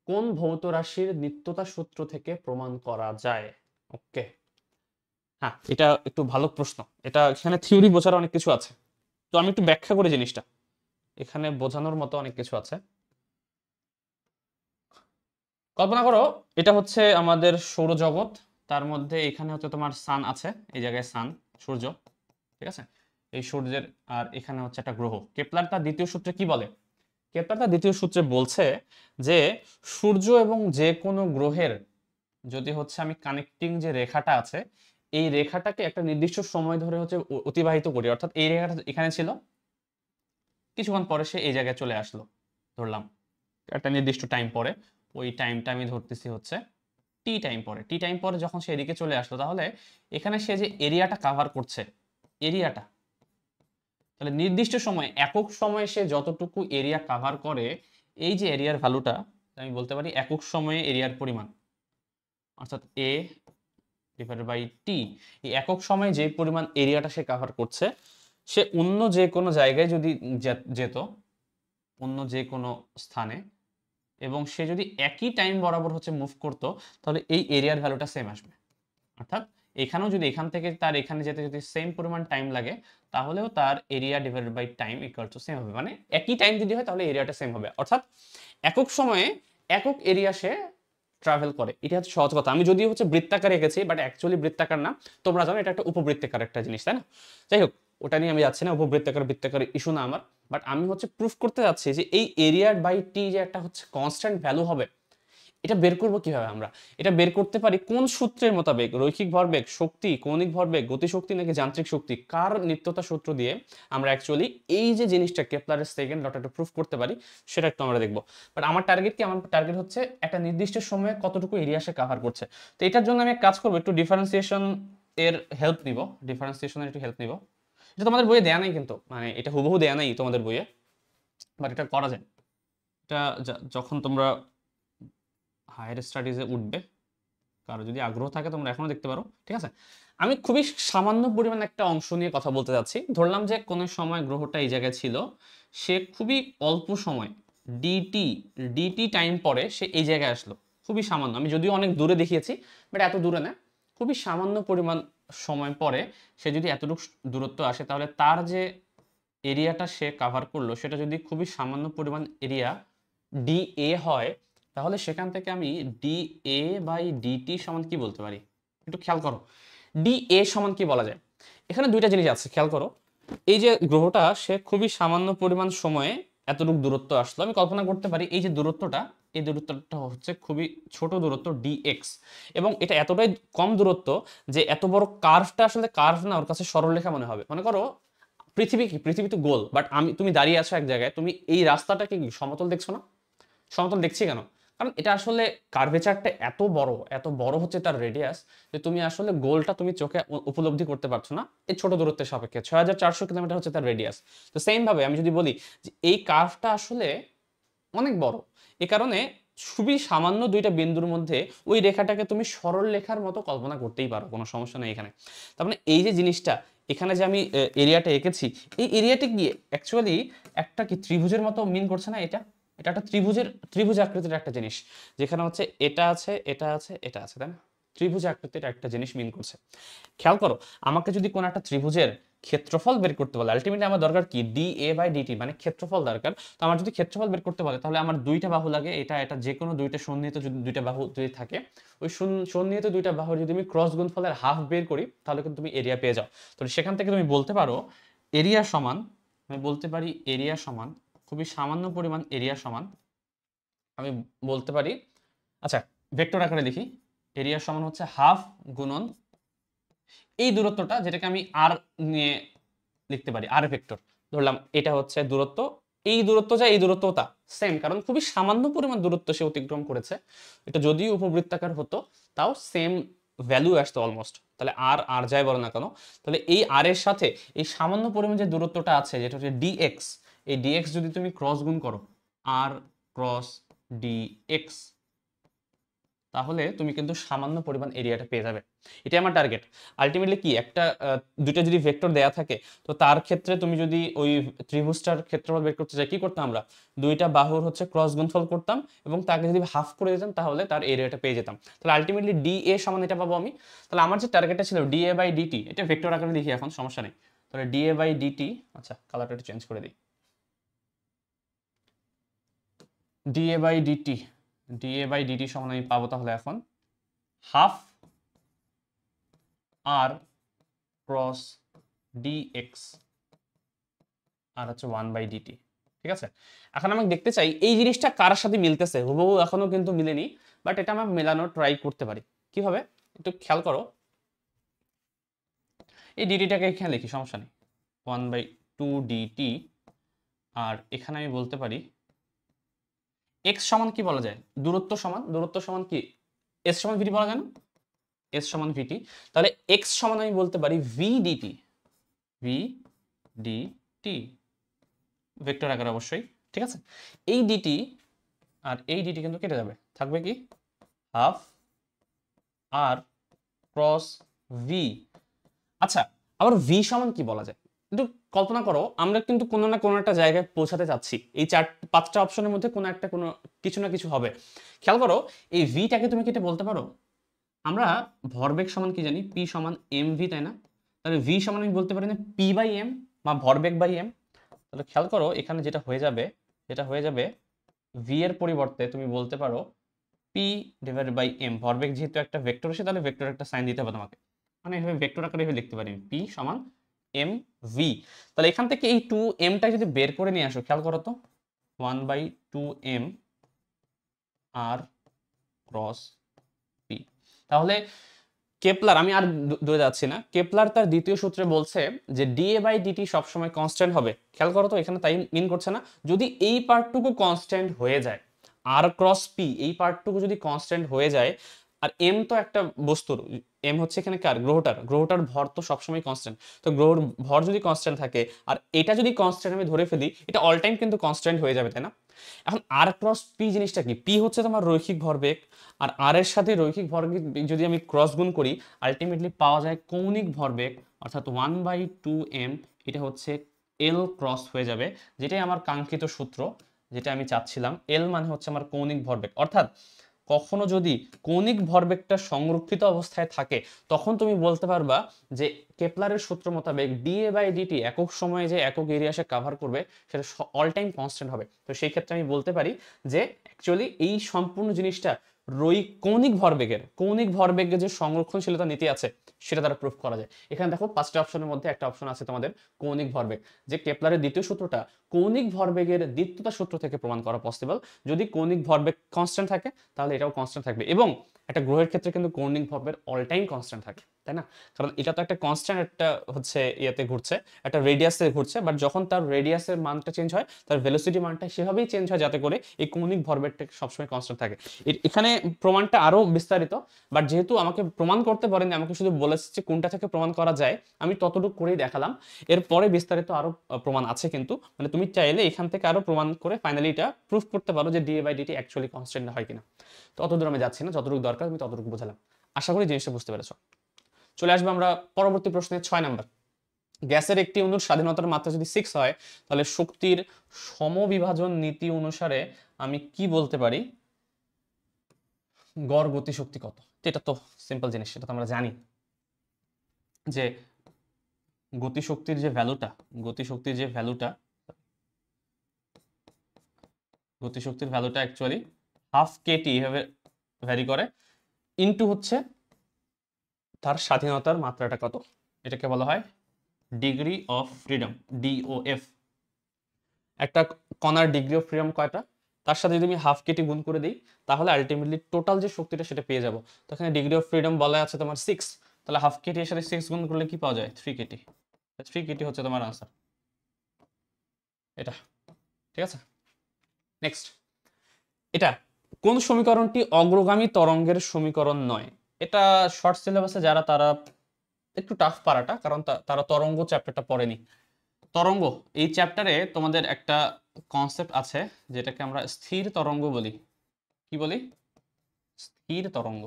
কোন ভৌত রাশির নিত্যতা সূত্র থেকে প্রমাণ করা যায়। ওকে, হ্যাঁ এটা একটু ভালো প্রশ্ন, এটা এখানে থিওরি বোঝার অনেক কিছু আছে, তো আমি একটু ব্যাখ্যা করি জিনিসটা, এখানে বোঝানোর মতো অনেক কিছু আছে। কল্পনা করো এটা হচ্ছে আমাদের সৌরজগৎ, তার মধ্যে এখানে হচ্ছে তোমার সান আছে, এই জায়গায় সান সূর্য, ঠিক আছে, এই সূর্যের, আর এখানে হচ্ছে একটা গ্রহ। কেপলার তার দ্বিতীয় সূত্রে কি বলে, কেপলার তার দ্বিতীয় সূত্রে বলছে যে সূর্য এবং যে কোনো গ্রহের যদি হচ্ছে আমি কানেক্টিং যে রেখাটা আছে এই রেখাটাকে একটা নির্দিষ্ট সময় ধরে হচ্ছে অতিবাহিত করি, অর্থাৎ এই রেখাটা এখানে ছিল, কিছুক্ষণ পরে সে এই জায়গায় চলে আসলো, ধরলাম একটা নির্দিষ্ট টাইম পরে, ওই টাইমটা আমি ধরতেছি হচ্ছে টি টাইম পরে যখন সে এদিকে চলে আসলো, তাহলে এখানে সে যে এরিয়াটা কাভার করছে, এরিয়াটা, তাহলে নির্দিষ্ট সময় একক সময়ে সে যতটুকু এরিয়া কাভার করে, এই যে এরিয়ার ভ্যালুটা আমি বলতে পারি একক সময়ে এরিয়ার পরিমাণ, অর্থাৎ এ ডিভাইডেড বাই টি, এই একক সময়ে যে পরিমাণ এরিয়াটা সে কাভার করছে, সে অন্য যে কোনো জায়গায় যদি যেত, অন্য যে কোনো স্থানে, এবং সে যদি একই টাইম বরাবর হচ্ছে মুভ করতো, তাহলে এই এরিয়ার ভ্যালুটা সেম আসবে। অর্থাৎ এখানেও যদি এখান থেকে তার এখানে যেতে যদি সেম পরিমাণ টাইম লাগে, তাহলেও তার area divided by time equal to same হবে, মানে একই টাইম যদি হয় তাহলে এরিয়াটা সেম হবে, অর্থাৎ একক সময়ে একক এরিয়া সে ট্রাভেল করে। এটা হচ্ছে সহজ কথা, আমি যদি হচ্ছে বৃত্তাকার এঁকেছি, বাট অ্যাকচুয়ালি বৃত্তাকার না, তোমরা জানো এটা একটা উপবৃত্তাকার একটা জিনিস, তাই না, যাই হোক ওটা নিয়ে আমি যাচ্ছি না, বৃত্তাকার ইস্যু না আমার, বাট আমি হচ্ছে প্রুফ করতে যাচ্ছি যে এই এরিয়া বাই টি যে একটা হচ্ছে কনস্ট্যান্ট ভ্যালু হবে, এটা বের করবো কিভাবে আমরা, এটা বের করতে পারি কোন সূত্রের মোতাবেক, রৈখিক ভরবেগ, শক্তি, কৌণিক ভরবেগ, গতিশক্তি নাকি যান্ত্রিক শক্তি, কার নিত্যতা সূত্র দিয়ে আমরা অ্যাকচুয়ালি এই যে জিনিসটা কেপলারের সেকেন্ড লটা একটু প্রুফ করতে পারি, সেটা একটু আমরা দেখবো। বাট আমার টার্গেট কি, আমার টার্গেট হচ্ছে একটা নির্দিষ্ট সময়ে কতটুকু এরিয়া সে কাভার করছে। তো এটার জন্য আমি এক কাজ করবো, একটু ডিফারেন্সিয়েশন এর হেল্প নিব, ডিফারেন্সিয়েশনের একটু হেল্প নিব। এটা তোমাদের বইয়ে দেয়া নাই কিন্তু, মানে এটা হুবহু দেয়া নাই তোমাদের বইয়ে, বাট এটা করা যায়। এটা যখন তোমরা হায়ার স্টাডিজে উঠবে, কারো যদি আগ্রহ থাকে তোমরা এখনো দেখতে পারো, ঠিক আছে। আমি খুবই সামান্য পরিমাণ একটা অংশ নিয়ে কথা বলতে যাচ্ছি। ধরলাম যে কোনো সময় গ্রহটা এই জায়গায় ছিল, সে খুবই অল্প সময় ডিটি টাইম পরে সে এই জায়গায় আসলো, খুবই সামান্য, আমি যদিও অনেক দূরে দেখিয়েছি বাট এত দূরে না, খুবই সামান্য পরিমাণ সময় পরে সে যদি এতটুকু দূরত্ব আসে, তাহলে তার যে এরিয়াটা সে কাভার করলো সেটা যদি খুবই সামান্য পরিমাণ এরিয়া ডি এ হয়, তাহলে সেখান থেকে আমি ডি এ বাই ডিটি সমান কি বলতে পারি? একটু খেয়াল করো, ডি এ সমান কি বলা যায়? এখানে দুইটা জিনিস আছে, খেয়াল করো। এই যে গ্রহটা সে খুবই সামান্য পরিমাণ সময়ে এতটুকু দূরত্ব আসলো, আমি কল্পনা করতে পারি এই যে দূরত্বটা, এই দূরত্বটা হচ্ছে খুবই ছোট দূরত্ব ডিএক্স, এবং এটা এতটাই কম দূরত্ব যে এত বড় কার্ভটা আসলে কার্ভ না, ওর কাছে সরলরেখা মনে হবে। মনে করো পৃথিবী কি, পৃথিবী তো গোল, বাট তুমি দাঁড়িয়ে আছো এক জায়গায়, তুমি এই রাস্তাটাকে কি সমতল দেখছো না? সমতল দেখছি কেন? কারণ এটা আসলে কার্ভেচারটা এত বড় হচ্ছে তার রেডিয়াস, যে তুমি আসলে গোলটা তুমি চোখে উপলব্ধি করতে পারছো না এই ছোট দূরত্বের সাপেক্ষে। 6400 কিলোমিটার হচ্ছে তার রেডিয়াস। তো সেম ভাবে আমি যদি বলি যে এই কার্ভটা আসলে অনেক বড়, এ কারণে খুবই সামান্য দুইটা বিন্দুর মধ্যে ওই রেখাটাকে তুমি সরল রেখার মতো কল্পনা করতেই পারো, কোনো সমস্যা নেই এখানে। তার মানে এই যে জিনিসটা, এখানে যে আমি এরিয়াটা এঁকেছি, এই এরিয়াটা গিয়ে অ্যাকচুয়ালি একটা কি ত্রিভুজের মতো মিন করছে না? এটা এটা একটা ত্রিভুজ আকৃতির একটা জিনিস, যেখানে হচ্ছে এটা আছে, এটা আছে, এটা আছে, তাই না? ত্রিভুজ আকৃতির একটা জিনিস মিন করছে। খেয়াল করো, আমাকে যদি কোনো একটা ত্রিভুজের ক্ষেত্রফল বের করতে বলে, আলটিমেটলি আমার দরকার কি? ডি এ বাই ডিটি, মানে ক্ষেত্রফল দরকার। তো আমার যদি ক্ষেত্রফল বের করতে বলে, তাহলে আমার দুইটা বাহু লাগে, এটা এটা যে কোনো দুইটা সন্নিহিত যদি দুইটা বাহু যদি থাকে, ওই সন্নিহিত দুইটা বাহুর যদি আমি ক্রস গুণফলের হাফ বের করি, তাহলে কিন্তু তুমি এরিয়া পেয়ে যাও। তো সেখান থেকে তুমি বলতে পারো এরিয়া সমান, আমি বলতে পারি এরিয়া সমান, খুবই সামান্য পরিমাণ এরিয়া সমান, আমি বলতে পারি, আচ্ছা ভেক্টর আকারে লিখি, এরিয়া সমান হচ্ছে হাফ গুণন এই দূরত্বটা, যেটাকে আমি আর নিয়ে লিখতে পারি, আর ভেক্টর ধরলাম, এটা হচ্ছে দূরত্ব, এই দূরত্ব যা এই দূরত্ব তা সেম, কারণ খুবই সামান্য পরিমাণ দূরত্ব সে অতিক্রম করেছে। এটা যদিও উপবৃত্তাকার হতো, তাও সেম ভ্যালু আসতো অলমোস্ট। তাহলে আর আর যাই বলো না কেন, তাহলে এই আর এর সাথে এই সামান্য পরিমাণ যে দূরত্বটা আছে, যেটা হচ্ছে ডিএক্স, এই ডিএক্স যদি তুমি ক্রস গুণ করো, আর ক্রস ডিএক্স, তাহলে তুমি কিন্তু সামান্য পরিমাণ এরিয়াটা পেয়ে যাবে। এটাই আমার টার্গেট। আলটিমেটলি কি, একটা দুইটা যদি ভেক্টর দেয়া থাকে, তো তার ক্ষেত্রে তুমি যদি ওই ত্রিভুজটার ক্ষেত্রফল বের করতে চাই, কি করতাম আমরা? দুইটা বাহুর হচ্ছে ক্রস গুণফল করতাম, এবং তাকে যদি হাফ করে দিতাম, তাহলে তার এরিয়াটা পেয়ে যেতাম। তাহলে আলটিমেটলি ডি এ সমান এটা পাবো আমি। তাহলে আমার যে টার্গেটটা ছিল ডি এ বাই ডিটি, এটা ভেক্টর আকারে লিখি এখন, সমস্যা নেই। তাহলে ডি এ বাই ডিটি, আচ্ছা কালারটা একটু চেঞ্জ করে দিই, D A by D T, D A by D T সমান আমি পাবো তাহলে এখন হাফ আর ক্রস ডিএক্স, আর হচ্ছে 1/dt। ঠিক আছে, এখন আমি দেখতে চাই এই জিনিসটা কার সাথে মিলতেছে। হুবহু এখনো কিন্তু মিলেনি, বাট এটা আমরা মেলানোর ট্রাই করতে পারি। কিভাবে একটু খেয়াল করো, এই ডিটিটাকে এখানে লিখি, সমস্যা নেই, 1/2dt। আর এখানে আমি বলতে পারি এক্স সমান কি বলা যায়? দূরত্ব সমান কি এস সমান ভিটি বলা যায় না? এস সমান ভিটি, তাহলে এক্স সমান আমি বলতে পারি V D T, V D T vector আকারে অবশ্যই। ঠিক আছে, এই ডিটি আর এই ডিটি কিন্তু কেটে যাবে, থাকবে কি হাফ আর ক্রস ভি। আচ্ছা, আবার ভি সমান কি বলা যায়? একটু কল্পনা করো, আমরা কিন্তু কোনো না কোনো একটা জায়গায় পৌঁছাতে চাচ্ছি, এই পাঁচটা অপশনের মধ্যে কোনো একটা কোনো কিছু না কিছু হবে। খেয়াল করো, এই ভিটাকে তুমি কেটে বলতে পারো, আমরা ভরবেগ সমান কি জানি? পি সমান এম ভি, তাই না? তাহলে ভি সমান আমি বলতে পারি না পি বাই এম, বা ভরবেগ বাই এম। তাহলে খেয়াল করো, এখানে যেটা হয়ে যাবে ভি এর পরিবর্তে তুমি বলতে পারো পি ডিভাইডেড বাই এম। ভরবেগ যেহেতু একটা ভেক্টর এসে, তাহলে ভেক্টর একটা সাইন দিতে হবে তোমাকে, মানে এভাবে ভেক্টর আকারে এভাবে লিখতে পারি পি সমান এম ভি। তাহলে এখান থেকে এই 2m টা যদি বের করে নিয়ে আসো, খেয়াল করো তো, 1/2m আর ক্রস পি। তাহলে কেপলার, আমি আর দূরে যাচ্ছি না, কেপলার তার দ্বিতীয় সূত্রে বলছে যে ডিএ বাই ডিটি সবসময় কনস্ট্যান্ট হবে। খেয়াল করো তো, এখানে তাই মিন করছে না? যদি এই পার্টটুকু কনস্ট্যান্ট হয়ে যায়, আর ক্রস পি এই পার্টটুকু যদি কনস্ট্যান্ট হয়ে যায়, আর এম তো একটা বস্তুর, এম হচ্ছে এখানে কার? গ্রহটার ভর তো সবসময় কনস্ট্যান্ট। তো গ্রহর ভর যদি কনস্ট্যান্ট থাকে, আর এটা যদি কনস্ট্যান্ট আমি ধরে ফেলি, এটা অল টাইম কিন্তু কনস্ট্যান্ট হয়ে যাবে, তাই না? এখন আর ক্রস পি জিনিসটা কি? পি হচ্ছে তোমার রৈখিক ভরবেগ, আর আর এর সাথে রৈখিক ভরবেগ যদি আমি ক্রস গুণ করি, আলটিমেটলি পাওয়া যায় কৌণিক ভরবেগ, অর্থাৎ 1/2m, এটা হচ্ছে এল ক্রস হয়ে যাবে, যেটাই আমার কাঙ্ক্ষিত সূত্র, যেটা আমি চাচ্ছিলাম। এল মানে হচ্ছে আমার কৌণিক ভরবেগ, অর্থাৎ কখনো যদি কৌণিক ভরবেগটা সংরক্ষিত অবস্থায় থাকে তখন তুমি বলতে পারবা যে কেপলারের সূত্র মোতাবেক ডিএ বাই ডিটি একক সময়ে যে একক এরিয়া সে কাভার করবে সেটা অল টাইম কনস্ট্যান্ট হবে। তো সেই ক্ষেত্রে আমি বলতে পারি যে অ্যাকচুয়ালি এই সম্পূর্ণ জিনিসটা কৌণিক ভরবেগের যে সংরক্ষণশীলতা নীতি আছে সেটা দ্বারা প্রুফ করা যায়। এখানে দেখো 5টা অপশনের মধ্যে একটা অপশন আছে তোমাদের কৌণিক ভরবেগ, যে কেপলারের দ্বিতীয় সূত্রটা কৌণিক ভরবেগের দ্বিতীয়তা সূত্র থেকে প্রমাণ করা পসিবল। যদি কৌণিক ভরবেগ কনস্ট্যান্ট থাকে তাহলে এটাও কনস্ট্যান্ট থাকবে, এবং একটা গ্রহের ক্ষেত্রে কিন্তু কৌণিক ভরবেগ অল টাইম কনস্ট্যান্ট থাকে, তাই না? কারণ এটা তো একটা কনস্ট্যান্ট একটা হচ্ছে ইয়েতে ঘুরছে, একটা রেডিয়াসে ঘুরছে, বাট যখন তার রেডিয়াসের মানটা চেঞ্জ হয় তার ভেলোসিটি মানটা সেভাবেই চেঞ্জ হয় যাতে করে এই কৌণিক ভরবেগটা সবসময় কনস্ট্যান্ট থাকে। এখানে প্রমাণটা আরো বিস্তারিত, বাট যেহেতু আমাকে প্রমাণ করতে পারেনি, আমাকে শুধু বলেছে যে কোনটা থেকে প্রমাণ করা যায়, আমি ততটুকু করেই দেখালাম। এরপরে বিস্তারিত আরো প্রমাণ আছে, কিন্তু মানে তুমি চাইলে এখান থেকে আরো প্রমাণ করে ফাইনালি এটা প্রুফ করতে পারো যে D A by D T actually constant হয় কিনা। তো অতদূর আমি যাচ্ছি না, যতটুকু দরকার আমি ততটুকু বোঝালাম। আশা করি জিনিসটা বুঝতে পেরেছ। চলে আসবো আমরা পরবর্তী প্রশ্নে 6 নাম্বার। গ্যাসের একটি অণুর স্বাধীনতার মাত্রা যদি 6 হয় তাহলে শক্তির সমবিভাজন নীতি অনুসারে আমি কি বলতে পারি গড় গতিশক্তি কত? এটা তো সিম্পল জিনিস, সেটা তো আমরা জানি যে গতিশক্তির যে ভ্যালুটা অ্যাকচুয়ালি হাফ কেটি এভাবে ভ্যারি করে, ইনটু হচ্ছে তার স্বাধীনতার মাত্রাটা কত, এটাকে বলা হয় ডিগ্রি অফ ফ্রিডম, ডিওএফ। একটা কণার ডিগ্রি অফ ফ্রিডম কয়টা, তার সাথে যদি আমি হাফ কেটি গুণ করে দিই তাহলে আলটিমেটলি টোটাল যে শক্তিটা সেটা পেয়ে যাবো। তো এখানে ডিগ্রি অফ ফ্রিডম বলা আছে তোমার 6, তাহলে হাফ কেটি এর সাথে 6 গুণ করলে কি পাওয়া যায়? 3 কেটি। 3 কেটি হচ্ছে তোমার আনসার, এটা ঠিক আছে। নেক্সট, এটা কোন সমীকরণটি অগ্রগামী তরঙ্গের সমীকরণ নয়? এটা শর্ট সিলেবাসে যারা তারা একটু টাফ পারাটা, কারণ তারা তরঙ্গ চ্যাপ্টারটা পড়েনি। তরঙ্গ এই চ্যাপ্টারে তোমাদের একটা কনসেপ্ট আছে যেটাকে আমরা স্থির তরঙ্গ বলি। কি বলি? স্থির তরঙ্গ।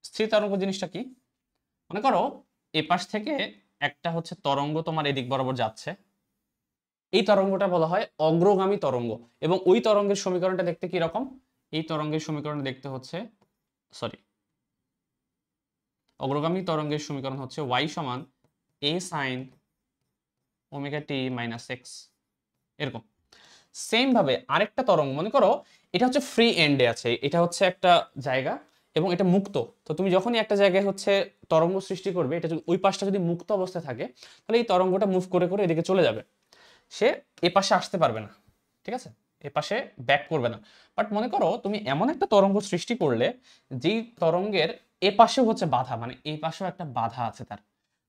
স্থির তরঙ্গ জিনিসটা কি? মনে করো এ পাশ থেকে একটা হচ্ছে তরঙ্গ তোমার এদিক বরাবর যাচ্ছে, এই তরঙ্গটা বলা হয় অগ্রগামী তরঙ্গ, এবং ওই তরঙ্গের সমীকরণটা দেখতে কি রকম? এই তরঙ্গের সমীকরণ দেখতে হচ্ছে, অগ্রগামী তরঙ্গের সমীকরণ হচ্ছে y সমান a sin omega t minus x, এরকম। সেম ভাবে আরেকটা তরঙ্গ মনে করো এটা হচ্ছে ফ্রি এন্ডে আছে, এটা হচ্ছে একটা জায়গা এবং এটা মুক্ত। তো তুমি যখনই একটা জায়গায় হচ্ছে তরঙ্গ সৃষ্টি করবে, এটা যদি ওই পাশটা যদি মুক্ত অবস্থায় থাকে তাহলে এই তরঙ্গটা মুভ করে করে এদিকে চলে যাবে, সে এ পাশে আসতে পারবে না, ঠিক আছে, এ পাশে ব্যাক করবে না। বাট মনে করো তুমি এমন একটা তরঙ্গ সৃষ্টি করলে যেই তরঙ্গের এ পাশেও হচ্ছে বাধা, মানে এই পাশেও একটা বাধা আছে তার,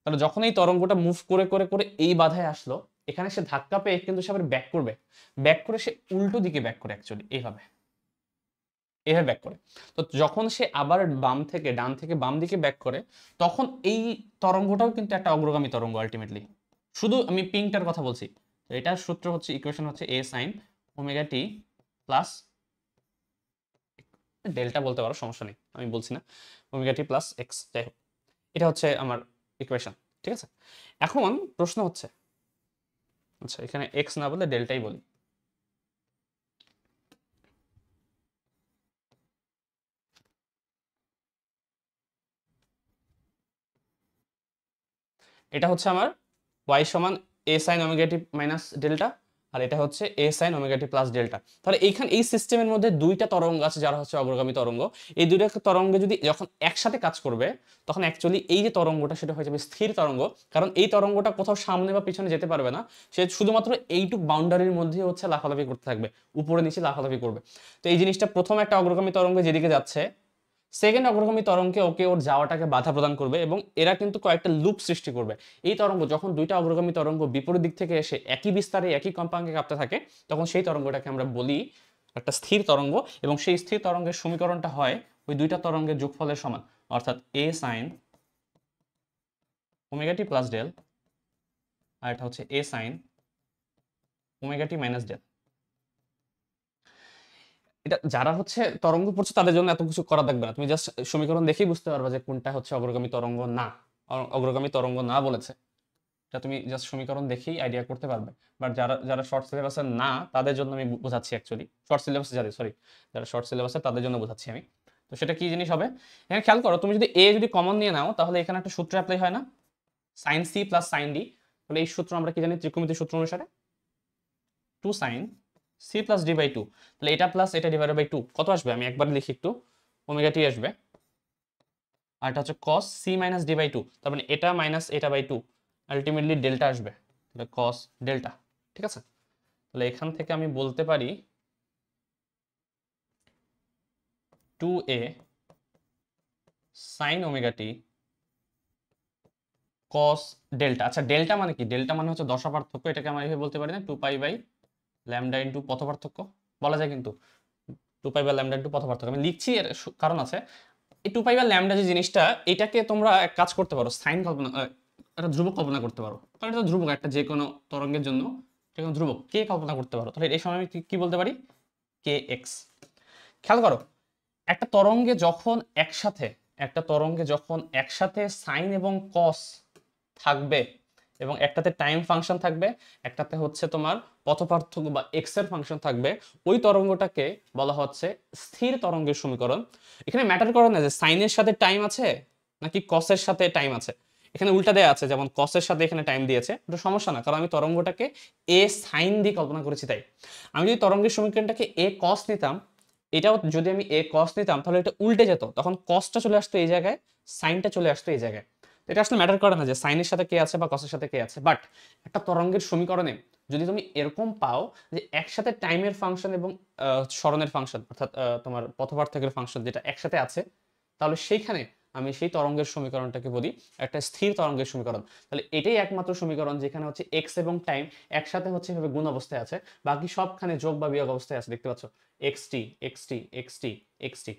তাহলে যখন এই তরঙ্গটা মুভ করে করে করে এই বাধায় আসলো, এখানে সে ধাক্কা পেয়ে কিন্তু সে আবার ব্যাক করবে, ব্যাক করে সে উল্টো দিকে ব্যাক করে, অ্যাকচুয়ালি এইভাবে ব্যাক করে। তো যখন সে আবার বাম থেকে ডান থেকে বাম দিকে ব্যাক করে, তখন এই তরঙ্গটাও কিন্তু একটা অগ্রগামী তরঙ্গ আলটিমেটলি। শুধু আমি পিঙ্কটার কথা বলছি। তো এটার সূত্র হচ্ছে, ইকুয়েশন হচ্ছে a sin omega t plus delta বলতে পারো, সমস্যা নেই, আমি বলছি না, ওমেগা টি প্লাস এক্স, যাই হোক এটা হচ্ছে আমার ইকুয়েশন, ঠিক আছে। এখন প্রশ্ন হচ্ছে, আচ্ছা এখানে এক্স না বলে ডেল্টাই বলি। এটা হচ্ছে আমার y সমান a sin omega t minus delta, আর এটা হচ্ছে a sin omega t plus delta. তাহলে এইখানে এই সিস্টেমের মধ্যে দুইটা তরঙ্গ আছে যারা হচ্ছে অগ্রগামী তরঙ্গ। এই দুইটা তরঙ্গে যদি যখন একসাথে কাজ করবে তখন অ্যাকচুয়ালি এই যে তরঙ্গটা সেটা হয়ে যাবে স্থির তরঙ্গ, কারণ এই তরঙ্গটা কোথাও সামনে বা পিছনে যেতে পারবে না, সে শুধুমাত্র এইটুক বাউন্ডারির মধ্যে হচ্ছে লাফালাফি করতে থাকবে, উপরে নিচে লাফালাফি করবে। তো এই জিনিসটা প্রথম একটা অগ্রগামী তরঙ্গ যেদিকে যাচ্ছে, সেকেন্ড অগ্রগামী তরঙ্গে ওকে ওর যাওয়াটাকে বাধা প্রদান করবে, এবং এরা কিন্তু কয়েকটা লুপ সৃষ্টি করবে। এই তরঙ্গ যখন দুইটা অগ্রগামী তরঙ্গ বিপরীত দিক থেকে এসে একই বিস্তারে একই কম্পাঙ্কে কাঁপতে থাকে, তখন সেই তরঙ্গটাকে আমরা বলি একটা স্থির তরঙ্গ, এবং সেই স্থির তরঙ্গের সমীকরণটা হয় ওই দুইটা তরঙ্গের যোগফলের সমান, অর্থাৎ a sin omega t plus del, আর এটা হচ্ছে a sin omega t minus del. এটা যারা হচ্ছে তরঙ্গ পড়ছে তাদের জন্য এত কিছু করা লাগবে না, তুমি জাস্ট সমীকরণ দেখেই বুঝতে পারবে যে কোনটা হচ্ছে অগ্রগামী তরঙ্গ না, অগ্রগামী তরঙ্গ না বলেছে। এটা তুমি জাস্ট সমীকরণ দেখেই আইডিয়া করতে পারবে। বাট যারা যারা শর্ট সিলেবাসের না তাদের জন্য আমি বোঝাচ্ছি অ্যাকচুয়ালি, শর্ট সিলেবাসে যারা শর্ট সিলেবাসে তাদের জন্য বোঝাচ্ছি আমি। তো সেটা কি জিনিস হবে, এখানে খেয়াল করো, তুমি যদি এ যদি কমন নিয়ে নাও তাহলে এখানে একটা সূত্র অ্যাপ্লাই হয় না, sine C plus sine D. তাহলে এই সূত্র আমরা কি জানি ত্রিকোণমিতির সূত্র অনুসারে 2 sine C plus D by 2। তাহলে এটা প্লাস এটা ডিভাইডেড বাই 2 কত আসবে, আমি একবার লিখি একটু, ওমেগা টি আসবে। আর এটা হচ্ছে cos c minus D by 2, তার মানে এটা মাইনাস এটা বাই 2, আলটিমেটলি ডেল্টা আসবে, তাহলে cos ডেল্টা। ঠিক আছে, তাহলে এখান থেকে আমি বলতে পারি 2a sin ওমেগা টি cos ডেল্টা। আচ্ছা ডেল্টা মানে কি, ডেল্টা মানে হচ্ছে দশা পার্থক্য, এটাকে আমরা এইভাবে বলতে পারি না 2 পাই বাই ল্যামডা ইনটু পথ পার্থক্য বলা যায়, কিন্তু 2 পাই বাই ল্যামডা ইনটু পথ পার্থক্য আমি লিখছি, এর কারণ আছে। এই 2 পাই বাই ল্যামডা যে জিনিসটা, এটাকে তোমরা এক কাজ করতে পারো, সাইন কল্পনা, একটা ধ্রুবক কল্পনা করতে পারো, কারণ এটা ধ্রুবক, একটা যে কোনো তরঙ্গের জন্য যে কোনো ধ্রুবক কে কল্পনা করতে পারো। তাহলে এই সময় আমি কি বলতে পারি, কে এক্স। খেয়াল করো, একটা তরঙ্গে যখন একসাথে সাইন এবং কস থাকবে, এবং একটাতে টাইম ফাংশন থাকবে, একটাতে হচ্ছে তোমার পথপার্থক্য বা এক্স এর ফাংশন থাকবে, ওই তরঙ্গটাকে বলা হচ্ছে স্থির তরঙ্গের সমীকরণ। এখানে ম্যাটার করে না যে সাইনের সাথে টাইম আছে নাকি কসের সাথে টাইম আছে, এখানে উল্টা দেয়া আছে, যেমন কসের সাথে এখানে টাইম দিয়েছে, ওটা সমস্যা না, কারণ আমি তরঙ্গটাকে এ সাইন দিয়ে কল্পনা করেছি। তাই আমি যদি তরঙ্গের সমীকরণটাকে এ কস নিতাম, এটাও যদি আমি এ কস নিতাম তাহলে এটা উল্টে যেত, তখন কসটা চলে আসতো এই জায়গায়, সাইনটা চলে আসতো এই জায়গায়। এটা আসলে ম্যাটার করে না যে সাইনের সাথে কে আছে বা কসের সাথে কে আছে, বাট একটা তরঙ্গের সমীকরণে যদি তুমি এরকম পাও যে একসাথে টাইমের ফাংশন এবং সরণের ফাংশন, অর্থাৎ তোমার পথপার্থক্যের ফাংশন যেটা একসাথে আছে, তাহলে সেইখানে আমি সেই তরঙ্গের সমীকরণটাকে বলি একটা স্থির তরঙ্গের সমীকরণ। তাহলে এটাই একমাত্র সমীকরণ যেখানে হচ্ছে এক্স এবং টাইম একসাথে হচ্ছে এভাবে গুণ অবস্থায় আছে, বাকি সবখানে যোগ বা বিয়োগ অবস্থায় আছে, দেখতে পাচ্ছ এক্সটি এক্সটি এক্সটি এক্সটি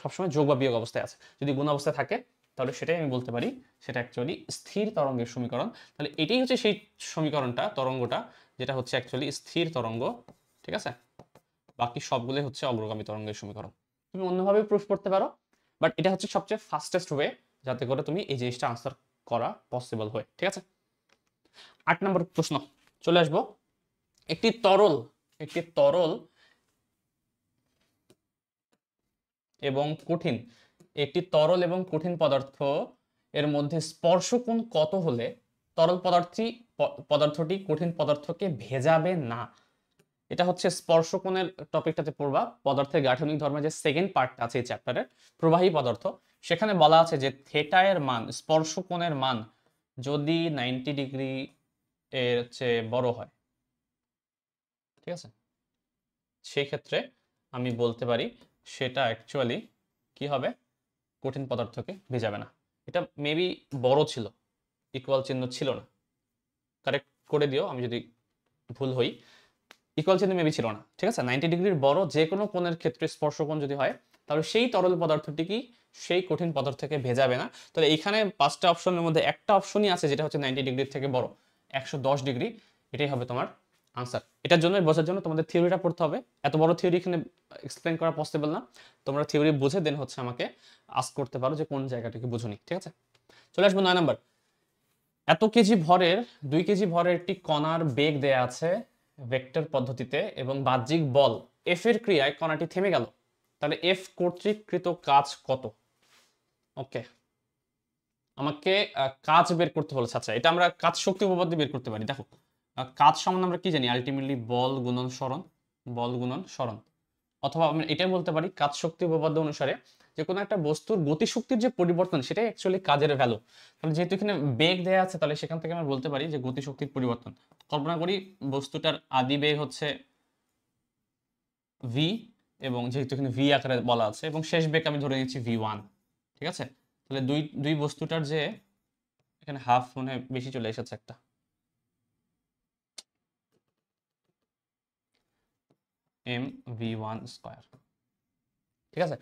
সবসময় যোগ বা বিয়োগ অবস্থায় আছে। যদি গুণ অবস্থায় থাকে তাহলে সেটাই আমি বলতে পারি সেটা অ্যাকচুয়ালি স্থির তরঙ্গের সমীকরণ। তাহলে এটাই হচ্ছে সেই সমীকরণটা, তরঙ্গটা, যেটা হচ্ছে অ্যাকচুয়ালি স্থির তরঙ্গ। ঠিক আছে, বাকি সবগুলোই হচ্ছে অগ্রগামী তরঙ্গের সমীকরণ। তুমি অন্যভাবে প্রুফ করতে পারো, বাট এটা হচ্ছে সবচেয়ে ফাস্টেস্ট ওয়ে যাতে করে তুমি এই জিনিসটা আনসার করা পসিবল হয়। ঠিক আছে, 8 নম্বর প্রশ্ন চলে আসবো। একটি তরল এবং কঠিন, পদার্থ এর মধ্যে স্পর্শকোণ কত হলে তরল পদার্থটি কঠিন পদার্থকে ভেজাবে না। এটা হচ্ছে স্পর্শকোণের টপিকটাতে পড়বা, পদার্থের গাঠনিক ধর্মের যে সেকেন্ড পার্টটা আছে এই চ্যাপ্টারের, প্রবাহী পদার্থ, সেখানে বলা আছে যে থেটা এর মান, স্পর্শকোণের মান যদি 90 ডিগ্রি এর চেয়ে বড় হয়, ঠিক আছে, সেই ক্ষেত্রে আমি বলতে পারি সেটা অ্যাকচুয়ালি কি হবে, কঠিন পদার্থকে ভেজাবে না। এটা মেবি বড় ছিল, ইকুয়াল চিহ্ন ছিল না, কারেক্ট করে দিও আমি যদি ভুল হই, ইকুয়াল চিহ্ন মেবি ছিল না। ঠিক আছে, 90 ডিগ্রির বড় যে কোনো কোণের ক্ষেত্রে স্পর্শকোণ যদি হয়, তাহলে সেই তরল পদার্থটি কি সেই কঠিন পদার্থকে ভেজাবে না। তাহলে এইখানে 5টা অপশনের মধ্যে একটা অপশনই আছে যেটা হচ্ছে 90 ডিগ্রির থেকে বড়, 110 ডিগ্রি, এটাই হবে তোমার আনসার। এটার জন্য বোঝার জন্য তোমাদের থিওরিটা পড়তে হবে, এত বড় থিওরি এখানে এক্সপ্লেন করা পসিবল না। তোমরা থিওরি বুঝে দেন হচ্ছে আমাকে আস্ক করতে পারো যে কোন জায়গাটাকে বুঝুনি। ঠিক আছে, চলে আসবো 9 নম্বর। এত কেজি ভরের 2 কেজি ভরের একটি কণার বেগ দেয়া আছে ভেক্টর পদ্ধতিতে এবং বাহ্যিক বল এফ এর ক্রিয়ায় কণাটি থেমে গেল, তাহলে এফ কর্তৃক কৃত কাজ কত। ওকে, আমাকে কাজ বের করতে বলেছে। আচ্ছা, এটা আমরা কাজ শক্তি উপপাদ্য বের করতে পারি। দেখো, কাজ সমান আমরা কি জানি, আলটিমেটলি বল গুণন সরণ, অথবা আমরা এটাই বলতে পারি কাজ শক্তি উপপাদ্য অনুসারে যে কোনো একটা বস্তুর গতিশক্তির যে পরিবর্তন সেটাই অ্যাকচুয়ালি কাজের ভ্যালু। তাহলে যেহেতু এখানে বেগ দেয়া আছে, তাহলে সেখান থেকে আমরা বলতে পারি যে গতিশক্তির পরিবর্তন। কল্পনা করি বস্তুটার আদি বেগ হচ্ছে ভি, এবং যেহেতু এখানে ভি আকারে বলা আছে, এবং শেষ বেগ আমি ধরে নিচ্ছি v1। ঠিক আছে, তাহলে দুই বস্তুটার যে এখানে হাফ মনে হয় বেশি চলে এসেছে একটা, mv1 স্কয়ার। ঠিক আছে,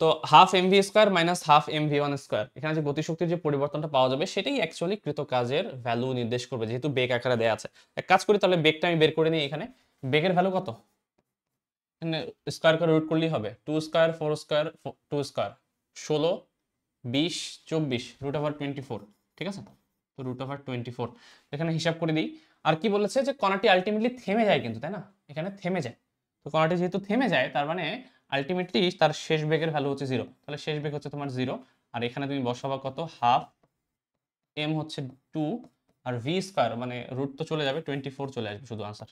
তো half M V square minus half M V one square, এখানে যে গতিশক্তির যে পরিবর্তনটা পাওয়া যাবে সেটাই অ্যাকচুয়ালি কৃত কাজের ভ্যালু নির্দেশ করবে, যেহেতু বেগ আকারে দেয়া আছে। এক কাজ করি, তাহলে বেগটা আমি বের করে নিই। এখানে বেগের ভ্যালু কত, এখানে স্কোয়ার করে রুট করলেই হবে, 2 স্কোয়ার 4 স্কোয়ার 2 স্কোয়ার 16 20 24 √24। ঠিক আছে, তো √24 এখানে হিসাব করে দিই। আর কি বলেছে যে কণাটি আলটিমেটলি থেমে যায় কিন্তু, তাই না? এখানে থেমে যায়। তো কণাটি যেহেতু থেমে যায় তার মানে আলটিমেটলি তার শেষ বেগের ভ্যালু হচ্ছে 0। তাহলে শেষ বেগ হচ্ছে তোমার 0। আর এখানে তুমি বসাবা কত, হাফ, m হচ্ছে 2, আর v স্কয়ার মানে রুট তো চলে যাবে, 24 চলে আসবে শুধু আনসার,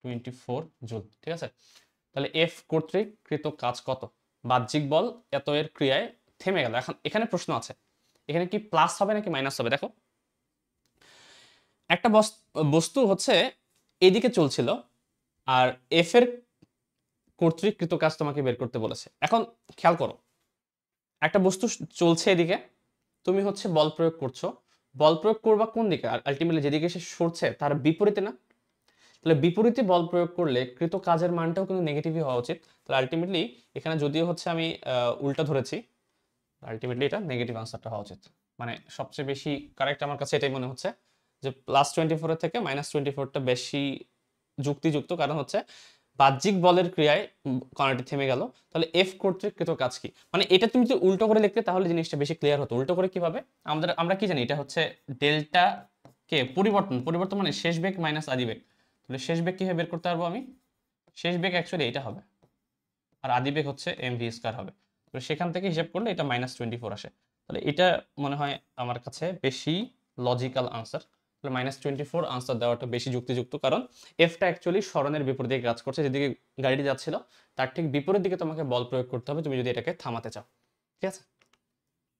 24 জুল। ঠিক আছে, তাহলে এফ কর্তৃক কৃত কাজ কত? বাহ্যিক বল এত এর ক্রিয়ায় থেমে গেল। এখন এখানে প্রশ্ন আছে, এখানে কি প্লাস হবে নাকি মাইনাস হবে? দেখো, একটা বস্তু হচ্ছে এদিকে চলছিল, আর এফ এর কর্তৃক কৃত কাজ তোমাকে বের করতে বলেছে। এখন খেয়াল করো, একটা বস্তু চলছে এদিকে, তুমি হচ্ছে বল প্রয়োগ করছো, বল প্রয়োগ করবা কোন দিকে? আর আলটিমেটলি যেদিকে সে সরছে তার বিপরীতে না? তাহলে বিপরীতে বল প্রয়োগ করলে কৃত কাজের মানটাও কিন্তু নেগেটিভই হওয়া উচিত। তাহলে আলটিমেটলি এখানে যদিও হচ্ছে আমি উল্টা ধরেছি, আলটিমেটলি এটা নেগেটিভ আনসারটা হওয়া উচিত। মানে সবচেয়ে বেশি কারেক্ট আমার কাছে এটাই মনে হচ্ছে, যে +24 থেকে -24টা বেশি যুক্তিযুক্ত। কারণ হচ্ছে বাহ্যিক বলের ক্রিয়ায় কণাটি থেমে গেল, তাহলে এফ কর্তৃক কৃত কাজ কি? মানে এটা তুমি যদি উল্টো করে লিখতে তাহলে জিনিসটা বেশি ক্লিয়ার হতো। উল্টো করে কিভাবে? আমরা কি জানি, এটা হচ্ছে ডেল্টা কে পরিবর্তন মানে শেষ বেগ মাইনাস আদি বেগ। তাহলে শেষ বেগ কিভাবে বের করতে পারবো আমি? শেষ বেগ অ্যাকচুয়ালি এটা হবে, আর আদি বেগ হচ্ছে mv স্কয়ার হবে। তো সেখান থেকে হিসাব করলে এটা -24 আসে। তাহলে এটা মনে হয় আমার কাছে বেশি লজিক্যাল আনসার। তাহলে -24 আনসার দেওয়াটা বেশি যুক্তিযুক্ত, কারণ এফটা অ্যাকচুয়ালি সরণের বিপরীত দিকে কাজ করছে, যেদিকে গাড়িটি যাচ্ছিল তার ঠিক বিপরীত দিকে তোমাকে বল প্রয়োগ করতে হবে তুমি যদি এটাকে থামাতে চাও। ঠিক আছে,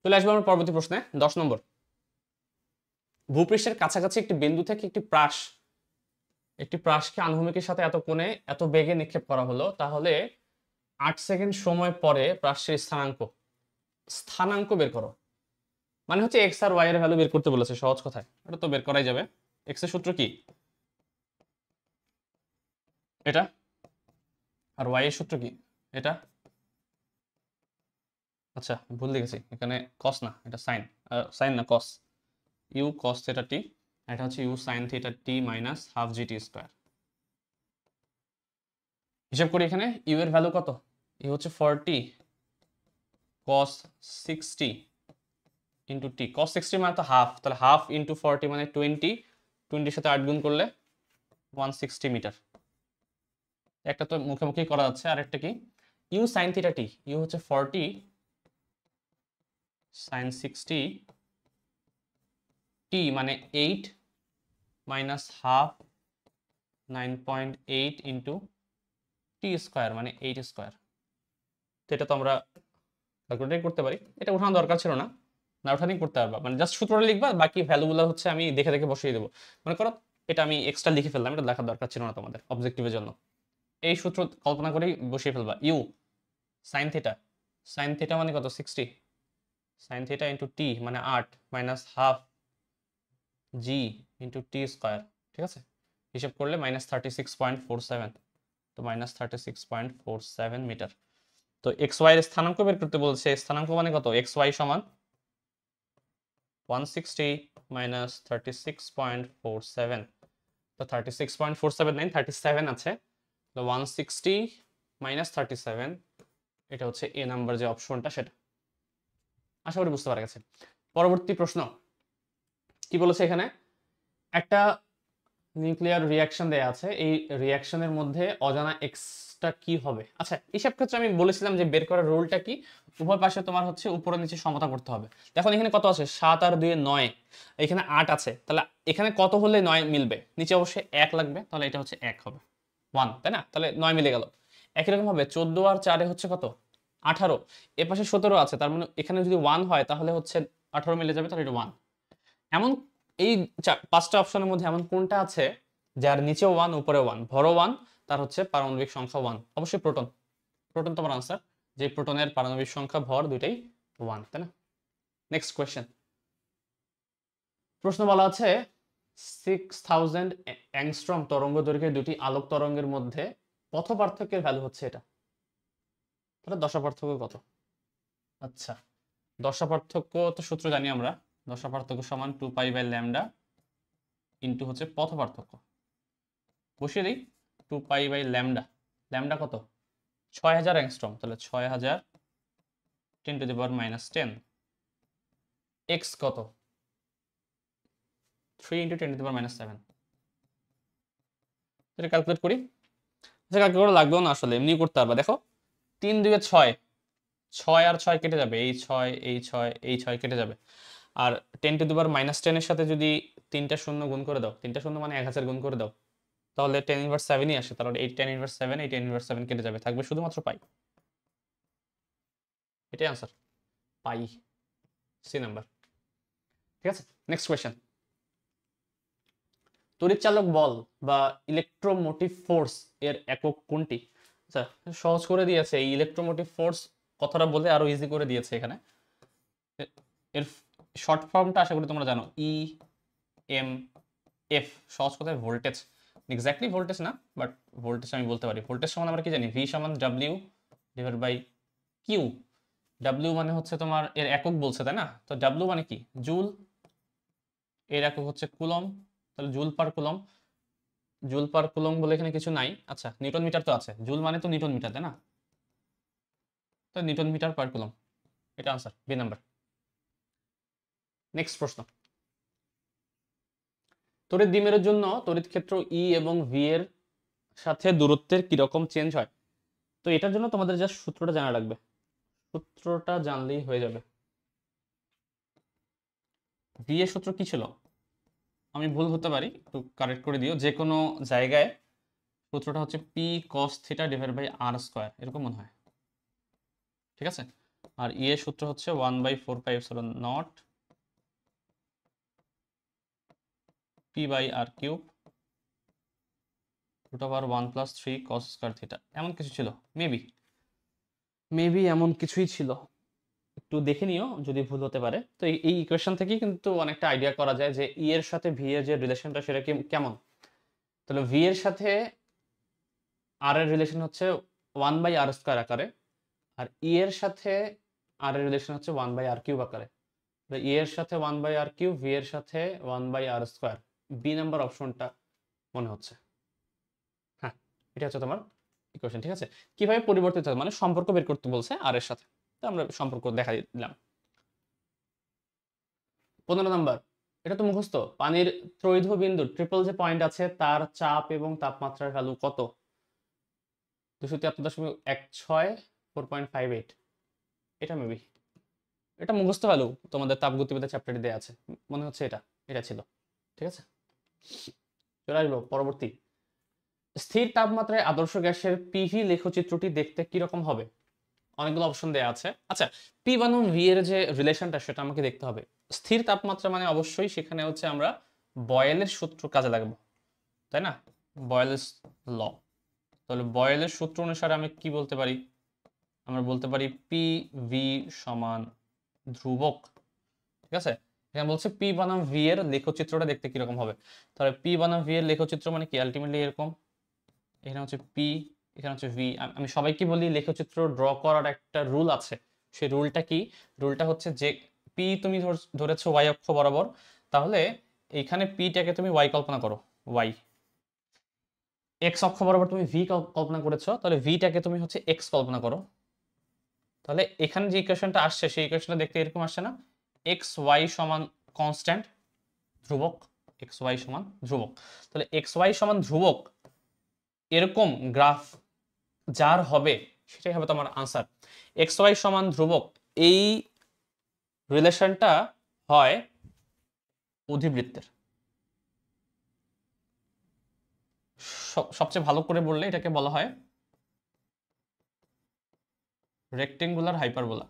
চলে আসবো আমরা পরবর্তী প্রশ্নে। 10 নম্বর, ভূপৃষ্ঠের কাছাকাছি একটি বিন্দু থেকে একটি প্রাসকে আনুভূমিকের সাথে এত কোণে এত বেগে নিক্ষেপ করা হলো, তাহলে 8 সেকেন্ড সময় পরে প্রাসের স্থানাঙ্ক বের করো। মানে হচ্ছে এক্স আর ওয়াই এর ভ্যালু বের করতে বলেছে সহজ কথায়, এটা তো বের করাই যাবে। এক্স এর সূত্র কি? এটা। আর ওয়াই এর সূত্র কি? এটা। আচ্ছা ভুল লিখেছি, এখানে কস না, এটা সাইন, সাইন না কস, ইউ কস থিটা টি, এটা হচ্ছে U sine theta T minus half G T square. হিসাব করি, এখানে ইউ এর ভ্যালু কত? ইউ হচ্ছে 40 cos 60 ইন্টু টি। cos 60 মানে তো হাফ, তাহলে হাফ ইন্টু 40 মানে 20 সাথে 8 গুণ করলে 160 মিটার। একটা তো মুখোমুখি করা যাচ্ছে, আর একটা কি? U sine theta T, U হচ্ছে 40 সাইন 60 টি মানে 8 minus half 9.8 into T square মানে 8 স্কোয়ার। তো এটা তো আমরা ক্যালকুলেট করতে পারি, এটা উঠানো দরকার ছিল না, না উঠানেই করতে পারবা। মানে জাস্ট সূত্রটা লিখবা, বাকি ভ্যালুগুলো হচ্ছে আমি দেখে দেখে বসিয়ে দেবো। মনে করো এটা আমি এক্সট্রা লিখে ফেললাম, এটা লেখার দরকার ছিল না তোমাদের অবজেক্টিভের জন্য। এই সূত্র কল্পনা করেই বসিয়ে ফেলবা। ইউ সাইন থিটা মানে কত? 60 সাইন থিটা ইন্টু টি মানে 8 মাইনাস হাফ জি ইন্টু টি স্কোয়ার। ঠিক আছে, হিসাব করলে -36.47, তো -36.47 মিটার। তো এক্স ওয়াই এর স্থানাঙ্ক বের করতে বলছে, স্থানাঙ্ক মানে কত? এক্স ওয়াই সমান 160 মাইনাস 36.47, তো 36.479 37 আছে, তো 160 মাইনাস 37, এটা হচ্ছে এ নাম্বার যে অপশনটা সেটা। আশা করি বুঝতে পারা গেছে। পরবর্তী প্রশ্ন কি বলেছে, এখানে একটা নিউক্লিয়ার রিয়াকশন দেয়া আছে, এই রিয়াকশনের মধ্যে অজানা এক্সটা কি হবে? আচ্ছা এইসব ক্ষেত্রে আমি বলেছিলাম যে বের করার রুলটা কি, উভয় পাশে তোমার হচ্ছে উপরে নিচে সমতা করতে হবে। দেখো এখানে কত আছে? 7 আর 2 9, এখানে 8 আছে, তাহলে এখানে কত হলে 9 মিলবে? নিচে অবশ্যই 1 লাগবে, তাহলে এটা হচ্ছে 1 হবে 1, তাই না? তাহলে 9 মিলে গেল। একই রকম ভাবে 14 আর 4 হচ্ছে কত? 18, এ পাশে 17 আছে, তার মানে এখানে যদি 1 হয় তাহলে হচ্ছে 18 মিলে যাবে, তাহলে এটা 1। এমন এই 5টা অপশনের মধ্যে এমন কোনটা আছে যার নিচেও 1 উপরে 1, ভরও 1, তার হচ্ছে পারমাণবিক সংখ্যা 1? অবশ্যই প্রোটন। প্রোটন তোমার আনসার, যে প্রোটনের পারমাণবিক সংখ্যা ভর দুইটাই 1, তাই না? নেক্সট কোয়েশ্চেন, প্রশ্ন বলা আছে 6000 অ্যাংস্ট্রম তরঙ্গ দৈর্ঘ্যের দুটি আলোক তরঙ্গের মধ্যে পথ পার্থক্যের ভ্যালু হচ্ছে এটা, তাহলে দশা পার্থক্য কত? আচ্ছা দশা পার্থক্য তো সূত্র জানি আমরা, দশা পার্থক্য সমান 2π/λ ইন্টু হচ্ছে পথ পার্থক্য। বসিয়ে দিই 2π/λ, ল্যামডা কত? 6000 অ্যাংস্ট্রম, তাহলে 6000 10⁻⁻10। এক্স কত? 3 × 10⁻⁷। এটা ক্যালকুলেট করি। আচ্ছা, ক্যালকুলেট লাগবেও না আসলে, এমনি করতে পারবা। দেখো 3 × 2 = 6, 6 আর 6 কেটে যাবে, এই 6 এই 6 এই 6 কেটে যাবে। আর 10⁻⁻10 এর সাথে যদি 3টা শূন্য গুণ করে দাও, 3টা শূন্য মানে 1000 গুণ করে দাও, তাহলে 10⁻7ই আসে। তাহলে এই 10⁻7 এই 10⁻7 কেটে যাবে, থাকবে শুধুমাত্র পাই। এটাই আনসার, পাই, সি নাম্বার। ঠিক আছে, নেক্সট কোয়েশ্চেন। তড়িৎচালক বল বা ইলেকট্রোমোটিভ ফোর্স এর একক কোনটি? আচ্ছা, সহজ করে দিয়েছে। এই ইলেকট্রোমোটিভ ফোর্স কথাটা বলে আরো ইজি করে দিয়েছে এখানে। এর শর্ট ফর্মটা আশা করি তোমরা জানো, ই এম এফ। সহজ কথায় ভোল্টেজ, এক্স্যাক্টলি ভোল্টেজ না, বাট ভোল্টেজ আমি বলতে পারি। ভোল্টেজ সমান আমরা কি জানি, ভি সমান W divide by Q. W মানে হচ্ছে তোমার এর একক বলছে, তাই না? তো ডাব্লিউ মানে কি, জুল, এর একক হচ্ছে কুলম, তাহলে joule per coulomb. Joule per coulomb বলে এখানে কিছু নাই। আচ্ছা, নিউটন মিটার তো আছে, জুল মানে তো নিউটন মিটার, তাই না? তো নিউটন মিটার পার কুলম, এটা আনসার, বি নাম্বার। নেক্সট প্রশ্ন। তড়িৎ দ্বিমেরুর জন্য তড়িৎ ক্ষেত্র ই এবং ভি এর সাথে দূরত্বের কিরকম চেঞ্জ হয়? তো এটার জন্য তোমাদের জাস্ট সূত্রটা জানা লাগবে, সূত্রটা জানলেই হয়ে যাবে। ভি এর সূত্র কি ছিল? আমি ভুল হতে পারি, একটু কারেক্ট করে দিও। যে কোনো জায়গায় সূত্রটা হচ্ছে P cos theta divide by R square, এরকম মনে হয়। ঠিক আছে, আর ই এর সূত্র হচ্ছে 1/4πε0 p by r cube √1 + 3 cos square theta, এমন কিছু ছিল। মেবি এমন কিছুই ছিল, একটু দেখে নিও যদি ভুল হতে পারে। তো এই ইকুয়েশন থেকেই কিন্তু অনেকটা আইডিয়া করা যায় যে ই এর সাথে ভি এর যে রিলেশনটা সেটা কেমন। তাহলে ভি এর সাথে আর এর রিলেশন হচ্ছে 1/r² আকারে, আর ই এর সাথে আর এর রিলেশন হচ্ছে 1/r³ আকারে। ই এর সাথে 1/r³, ভি এর সাথে 1/r²। বি নাম্বার অপশনটা মনে হচ্ছে। হ্যাঁ, এটা হচ্ছে তোমার ইকুয়েশন। ঠিক আছে, কিভাবে পরিবর্তিত হয় মানে সম্পর্ক বের করতে বলছে আর এর সাথে, তো আমরা সম্পর্ক দেখা দিলাম। 15 নাম্বার, এটা তো মুখস্থ। পানির ত্রৈধ বিন্দু ট্রিপল যে পয়েন্ট আছে তার চাপ এবং তাপমাত্রার ভ্যালু কত? 273.16 4.58। এটা মেবি, এটা মুখস্থ ভ্যালু তোমাদের তাপগতিবিদ্যা চ্যাপ্টারে দেওয়া আছে, মনে হচ্ছে এটা ছিল। ঠিক আছে, চলে আসবো পরবর্তী। স্থির তাপমাত্রায় আদর্শ গ্যাসের পিভি লেখচিত্রটি দেখতে কিরকম হবে? অনেকগুলো অপশন দেওয়া আছে। আচ্ছা, পি বনাম ভি এর যে রিলেশনটা সেটা আমাকে দেখতে হবে। স্থির তাপমাত্রা মানে অবশ্যই সেখানে হচ্ছে আমরা বয়েলের সূত্র কাজে লাগাবো, তাই না? বয়েলস ল। তাহলে বয়েলের সূত্র অনুসারে আমি কি বলতে পারি? আমরা বলতে পারি পি ভি সমান ধ্রুবক। ঠিক আছে, এখানে বলছে পি বনাম ভি এর লেখচিত্রটা দেখতে কিরকম হবে। তাহলে পি বনাম ভি এর লেখচিত্র মানে কি, আলটিমেটলি এরকম। এখানে হচ্ছে পি, এখানে হচ্ছে ভি। আমি সবাইকে বলি লেখচিত্র ড্র করার একটা রুল আছে। সেই রুলটা কি? রুলটা হচ্ছে যে পি তুমি ধরেছো ওয়াই অক্ষ বরাবর, তাহলে এইখানে পিটাকে তুমি ওয়াই কল্পনা করো, ওয়াই। এক্স অক্ষ বরাবর তুমি ভি কল্পনা করেছো, তাহলে ভিটাকে তুমি হচ্ছে এক্স কল্পনা করো। তাহলে এখানে যে ইকুয়েশনটা আসছে সেই ইকুয়েশনটা দেখতে এরকম আসছে না, এক্স ওয়াই সমান কনস্ট্যান্ট ধ্রুবক, এক্স ওয়াই সমান ধ্রুবক। তাহলে এক্স ওয়াই সমান ধ্রুবক এরকম গ্রাফ যার হবে সেটাই হবে তোমার আনসার। এক্স ওয়াই সমান ধ্রুবক, এই রিলেশনটা হয় অধিবৃত্তের। সবচেয়ে ভালো করে বললে এটাকে বলা হয় রেক্টেঙ্গুলার হাইপারবোলা।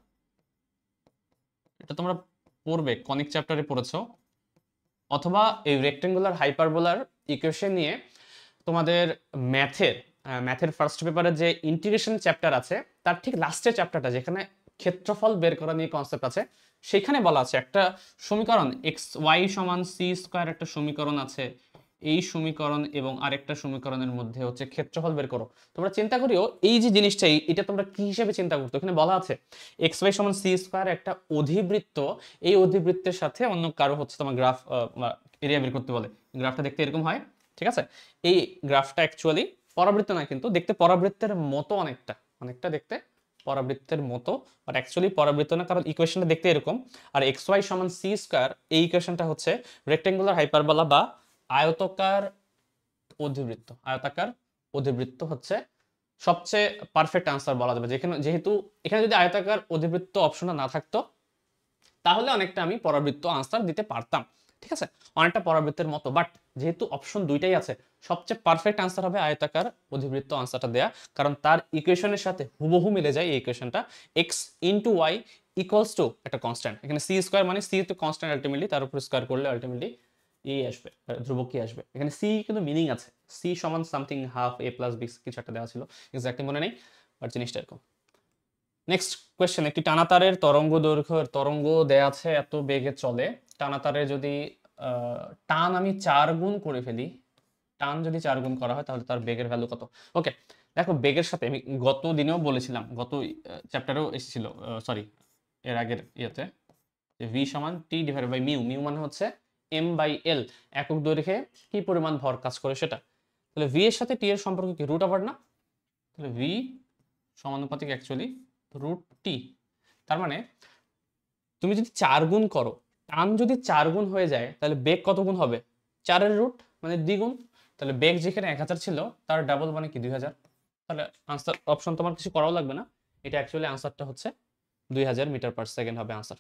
এটা তোমরা পড়বে, কনিক চ্যাপ্টারে পড়েছো, অথবা এই রেক্টেঙ্গুলার হাইপারবোলার ইকুয়েশন নিয়ে তোমাদের ম্যাথের ফার্স্ট পেপারের যে ইন্টিগ্রেশন চ্যাপ্টার আছে তার ঠিক লাস্টের চ্যাপ্টারটা যেখানে ক্ষেত্রফল বের করা নিয়ে কনসেপ্ট আছে, সেখানে বলা আছে একটা সমীকরণ এক্স ওয়াই সমান সি স্কোয়ার, একটা সমীকরণ আছে। এই সমীকরণ এবং আরেকটা সমীকরণের মধ্যে হচ্ছে ক্ষেত্রফল বের করো। তোমরা চিন্তা করিও এই যে জিনিসটা, এটা তোমরা কি হিসেবে চিন্তা করতো, এখানে বলা আছে এক্স ওয়াই সমান সি স্কোয়ার একটা অধিবৃত্ত, এই অধিবৃত্তের সাথে অন্য কারো হচ্ছে তোমার গ্রাফ এরিয়া বের করতে বলে। গ্রাফটা দেখতে এরকম হয়। ঠিক আছে, এই গ্রাফটা অ্যাকচুয়ালি পরাবৃত্ত না, কিন্তু দেখতে পরাবৃত্তের মতো, অনেকটা দেখতে পরাবৃত্তের মতো, বাট অ্যাকচুয়ালি পরাবৃত্ত না, কারণ ইকুয়েশনটা দেখতে এরকম। আর এক্স ওয়াই সমান সি স্কোয়ার, এই ইকুয়েশনটা হচ্ছে রেক্টেঙ্গুলার হাইপারবোলা বা আয়তাকার অধিবৃত্ত। আয়তাকার অধিবৃত্ত হচ্ছে সবচেয়ে পারফেক্ট আনসার বলা যাবে, যেহেতু এখানে যদি আয়তাকার অধিবৃত্ত অপশনটা না থাকতো তাহলে অনেকটা আমি পরাবৃত্ত আনসার দিতে পারতাম, ঠিক আছে, অনেকটা পরাবৃত্তের মতো। বাট যেহেতু অপশন দুইটাই আছে, সবচেয়ে পারফেক্ট আনসার হবে আয়তাকার অধিবৃত্ত আনসারটা দেয়া, কারণ তার ইকুয়েশনের সাথে হুবহু মিলে যায় এই ইকুয়েশনটা, x into y equals to একটা কনস্ট্যান্ট, এখানে সি স্কোয়ার মানে সি তো কনস্ট্যান্ট আলটিমেটলি, তার উপর স্কোয়ার করলে আলটিমেটলি এই আসবে, ধ্রুবক কি আসবে। এখানে সি কিন্তু মিনিং আছে, সি সমান সামথিং হাফ এ প্লাস বি কিছু একটা দেওয়া ছিল, এক্স্যাক্টলি মনে নেই, বাট জিনিসটা এরকম। নেক্সট কোয়েশ্চেন, একটি টানাতারের তরঙ্গ দৈর্ঘ্যের তরঙ্গ দেয়া আছে এত বেগে চলে, টানাতারে যদি টান আমি 4 গুণ করে ফেলি, টান যদি 4 গুণ করা হয় তাহলে তার বেগের ভ্যালু কত। ওকে, দেখো বেগের সাথে আমি গত দিনেও বলেছিলাম, গত চ্যাপ্টারেও এসেছিল, সরি এর আগের ইয়েতে, ভি সমান T divided by mu, mu মানে হচ্ছে এম বাই এল, একক দৈর্ঘ্যে কি পরিমাণ ভর কাজ করে সেটা। তাহলে ভি এর সাথে টি এর সম্পর্ক কি, রুট ওভার না, তাহলে ভি সমানুপাতিক অ্যাকচুয়ালি রুট টি। তার মানে তুমি যদি 4 গুণ করো, টান যদি 4 গুণ হয়ে যায় তাহলে বেগ কত গুণ হবে, 4-এর রুট মানে দ্বিগুণ, তাহলে বেগ যেখানে 1000 ছিল তার ডাবল মানে কি 2000। তাহলে আনসার অপশন তোমার কিছু করাও লাগবে না, এটা অ্যাকচুয়ালি আনসারটা হচ্ছে 2000 মিটার পার সেকেন্ড হবে আনসার।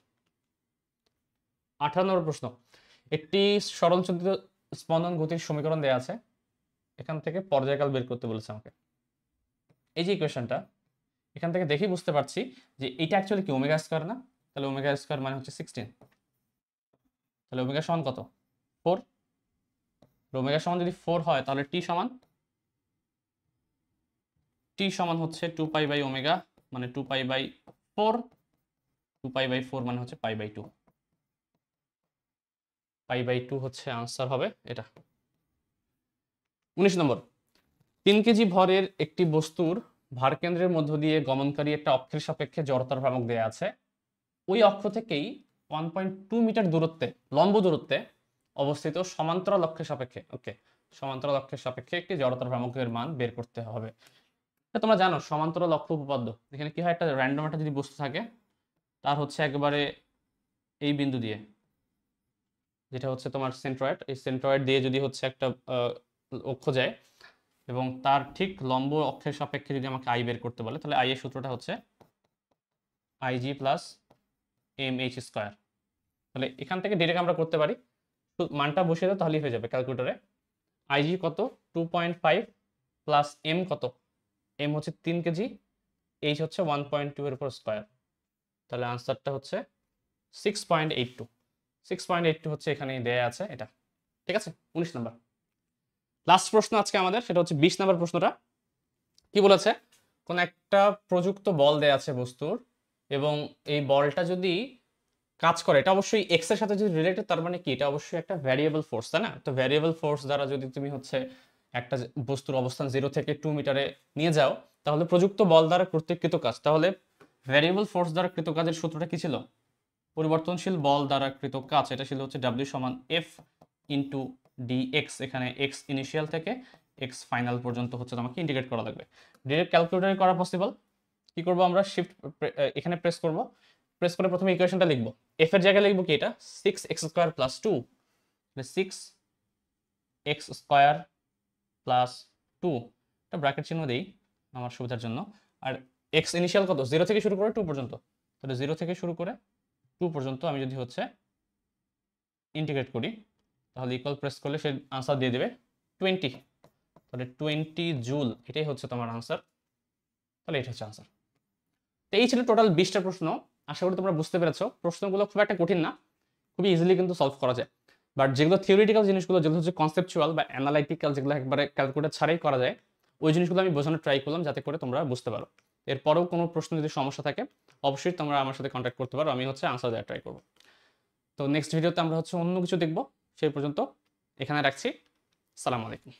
18 নম্বর প্রশ্ন, একটি সরলচন্দ্রিত স্পন্দন গতির সমীকরণ দেয়া আছে, এখান থেকে পর্যায়কাল বের করতে বলেছে আমাকে। এই যে ইকুয়েশনটা, এখান থেকে দেখেই বুঝতে পারছি যে এটা অ্যাকচুয়ালি কি ওমেগা স্কয়ার না, তাহলে ওমেগা স্কয়ার মানে হচ্ছে 16, তাহলে ওমেগা সমান কত 4, ওমেগা সমান যদি 4 হয় তাহলে টি সমান হচ্ছে 2 পাই বাই ওমেগা, মানে 2 পাই বাই 4, 2 পাই বাই 4 মানে হচ্ছে পাই বাই 2, পাই বাই 2 হচ্ছে আনসার হবে এটা। 19 নম্বর, 3 কেজি ভরের একটি বস্তুর ভারকেন্দ্রের মধ্য দিয়ে গমনকারী একটা অক্ষের সাপেক্ষে জড়তার ভ্রামক দেয়া আছে, ওই অক্ষ থেকেই 1.2 মিটার দূরত্বে, লম্ব দূরত্বে অবস্থিত সমান্তরাল অক্ষের সাপেক্ষে, ওকে, সমান্তরাল অক্ষের সাপেক্ষে একটি জড়তার ভ্রামকের মান বের করতে হবে। তোমরা জানো সমান্তরাল অক্ষ উপপাদ্য, এখানে কি হয়, একটা র্যান্ডম একটা যদি বস্তু থাকে তার হচ্ছে একেবারে এই বিন্দু দিয়ে, যেটা হচ্ছে তোমার সেন্ট্রয়েড, এই সেন্ট্রয়েড দিয়ে যদি হচ্ছে একটা অক্ষ যায় এবং তার ঠিক লম্ব অক্ষের সাপেক্ষে যদি আমাকে আই বের করতে বলে, তাহলে আই এর সূত্রটা হচ্ছে I G plus M H square. তাহলে এখান থেকে ডিরেক্ট আমরা করতে পারি, মানটা বসিয়ে দাও তাহলেই হয়ে যাবে ক্যালকুলেটরে। আইজি কত 2.5 প্লাস এম কত, এম হচ্ছে 3 কেজি, এইচ হচ্ছে 1.2 এর উপর স্কোয়ার, তাহলে আনসারটা হচ্ছে 6.82, 6.82 হচ্ছে এখানে দেয়া আছে এটা, ঠিক আছে। 19 নাম্বার লাস্ট প্রশ্ন আজকে আমাদের, সেটা হচ্ছে 20 নাম্বার প্রশ্নটা। কি বলেছে, কোন একটা প্রযুক্ত বল দেয়া আছে বস্তুর, এবং এই বলটা যদি কাজ করে, এটা অবশ্যই এক্স এর সাথে যদি রিলেটেড, তার মানে কি এটা অবশ্যই একটা ভ্যারিয়েবল ফোর্স, তাই না। তো ভ্যারিয়েবল ফোর্স দ্বারা যদি তুমি হচ্ছে একটা বস্তুর অবস্থান 0 থেকে 2 মিটারে নিয়ে যাও, তাহলে প্রযুক্ত বল দ্বারা কর্তৃকৃত কাজ, তাহলে ভ্যারিয়েবল ফোর্স দ্বারা কৃত কাজের সূত্রটা কি ছিল, পরিবর্তনশীল বল দ্বারা কৃত কাজ, এটা ছিল হচ্ছে W সমান F ইন্টু dx, এখানে x ইনিশিয়াল থেকে x ফাইনাল পর্যন্ত হচ্ছে তোমাকে ইন্টিগ্রেট করা লাগবে। ডিরেক্ট ক্যালকুলেটরে করা পসিবল, কি করব আমরা, শিফট এখানে প্রেস করব, প্রেস করে প্রথমে ইকুয়েশনটা লিখব, f এর জায়গায় লিখব কি এটা 6x square plus 2, 6x square plus 2, এটা ব্র্যাকেট চিহ্ন দেই আমার সুবিধার জন্য, আর x ইনিশিয়াল কত 0 থেকে শুরু করে 2 পর্যন্ত, তাহলে 0 থেকে শুরু করে 2 পর্যন্ত আমি যদি হচ্ছে ইন্টিগ্রেট করি, তাহলে ইকুয়াল প্রেস করলে সে আনসার দিয়ে দেবে 20, তাহলে 20 জুল, এটাই হচ্ছে তোমার আনসার, তাহলে এটা হচ্ছে আনসার। তো এই ছিল টোটাল 20টা প্রশ্ন, আশা করি তোমরা বুঝতে পেরেছো। প্রশ্নগুলো খুব একটা কঠিন না, খুবই ইজিলি কিন্তু সলভ করা যায়, বাট যেগুলো থিওরিটিক্যাল জিনিসগুলো, যেগুলো হচ্ছে কনসেপচুয়াল বা অ্যানালাইটিক্যাল, যেগুলো একবারে ক্যালকুলেটর ছাড়াই করা যায়, ওই জিনিসগুলো আমি বোঝানোর ট্রাই করলাম যাতে করে তোমরা বুঝতে পারো। এরপরেও কোনো প্রশ্ন যদি সমস্যা থাকে অবশ্যই তোমরা আমার সাথে কন্ট্যাক্ট করতে পারো, আমি হচ্ছে আনসার দেওয়ার ট্রাই করবো। তো নেক্সট ভিডিওতে আমরা হচ্ছে অন্য কিছু দেখবো, সেই পর্যন্ত এখানে রাখছি, সালাম আলাইকুম।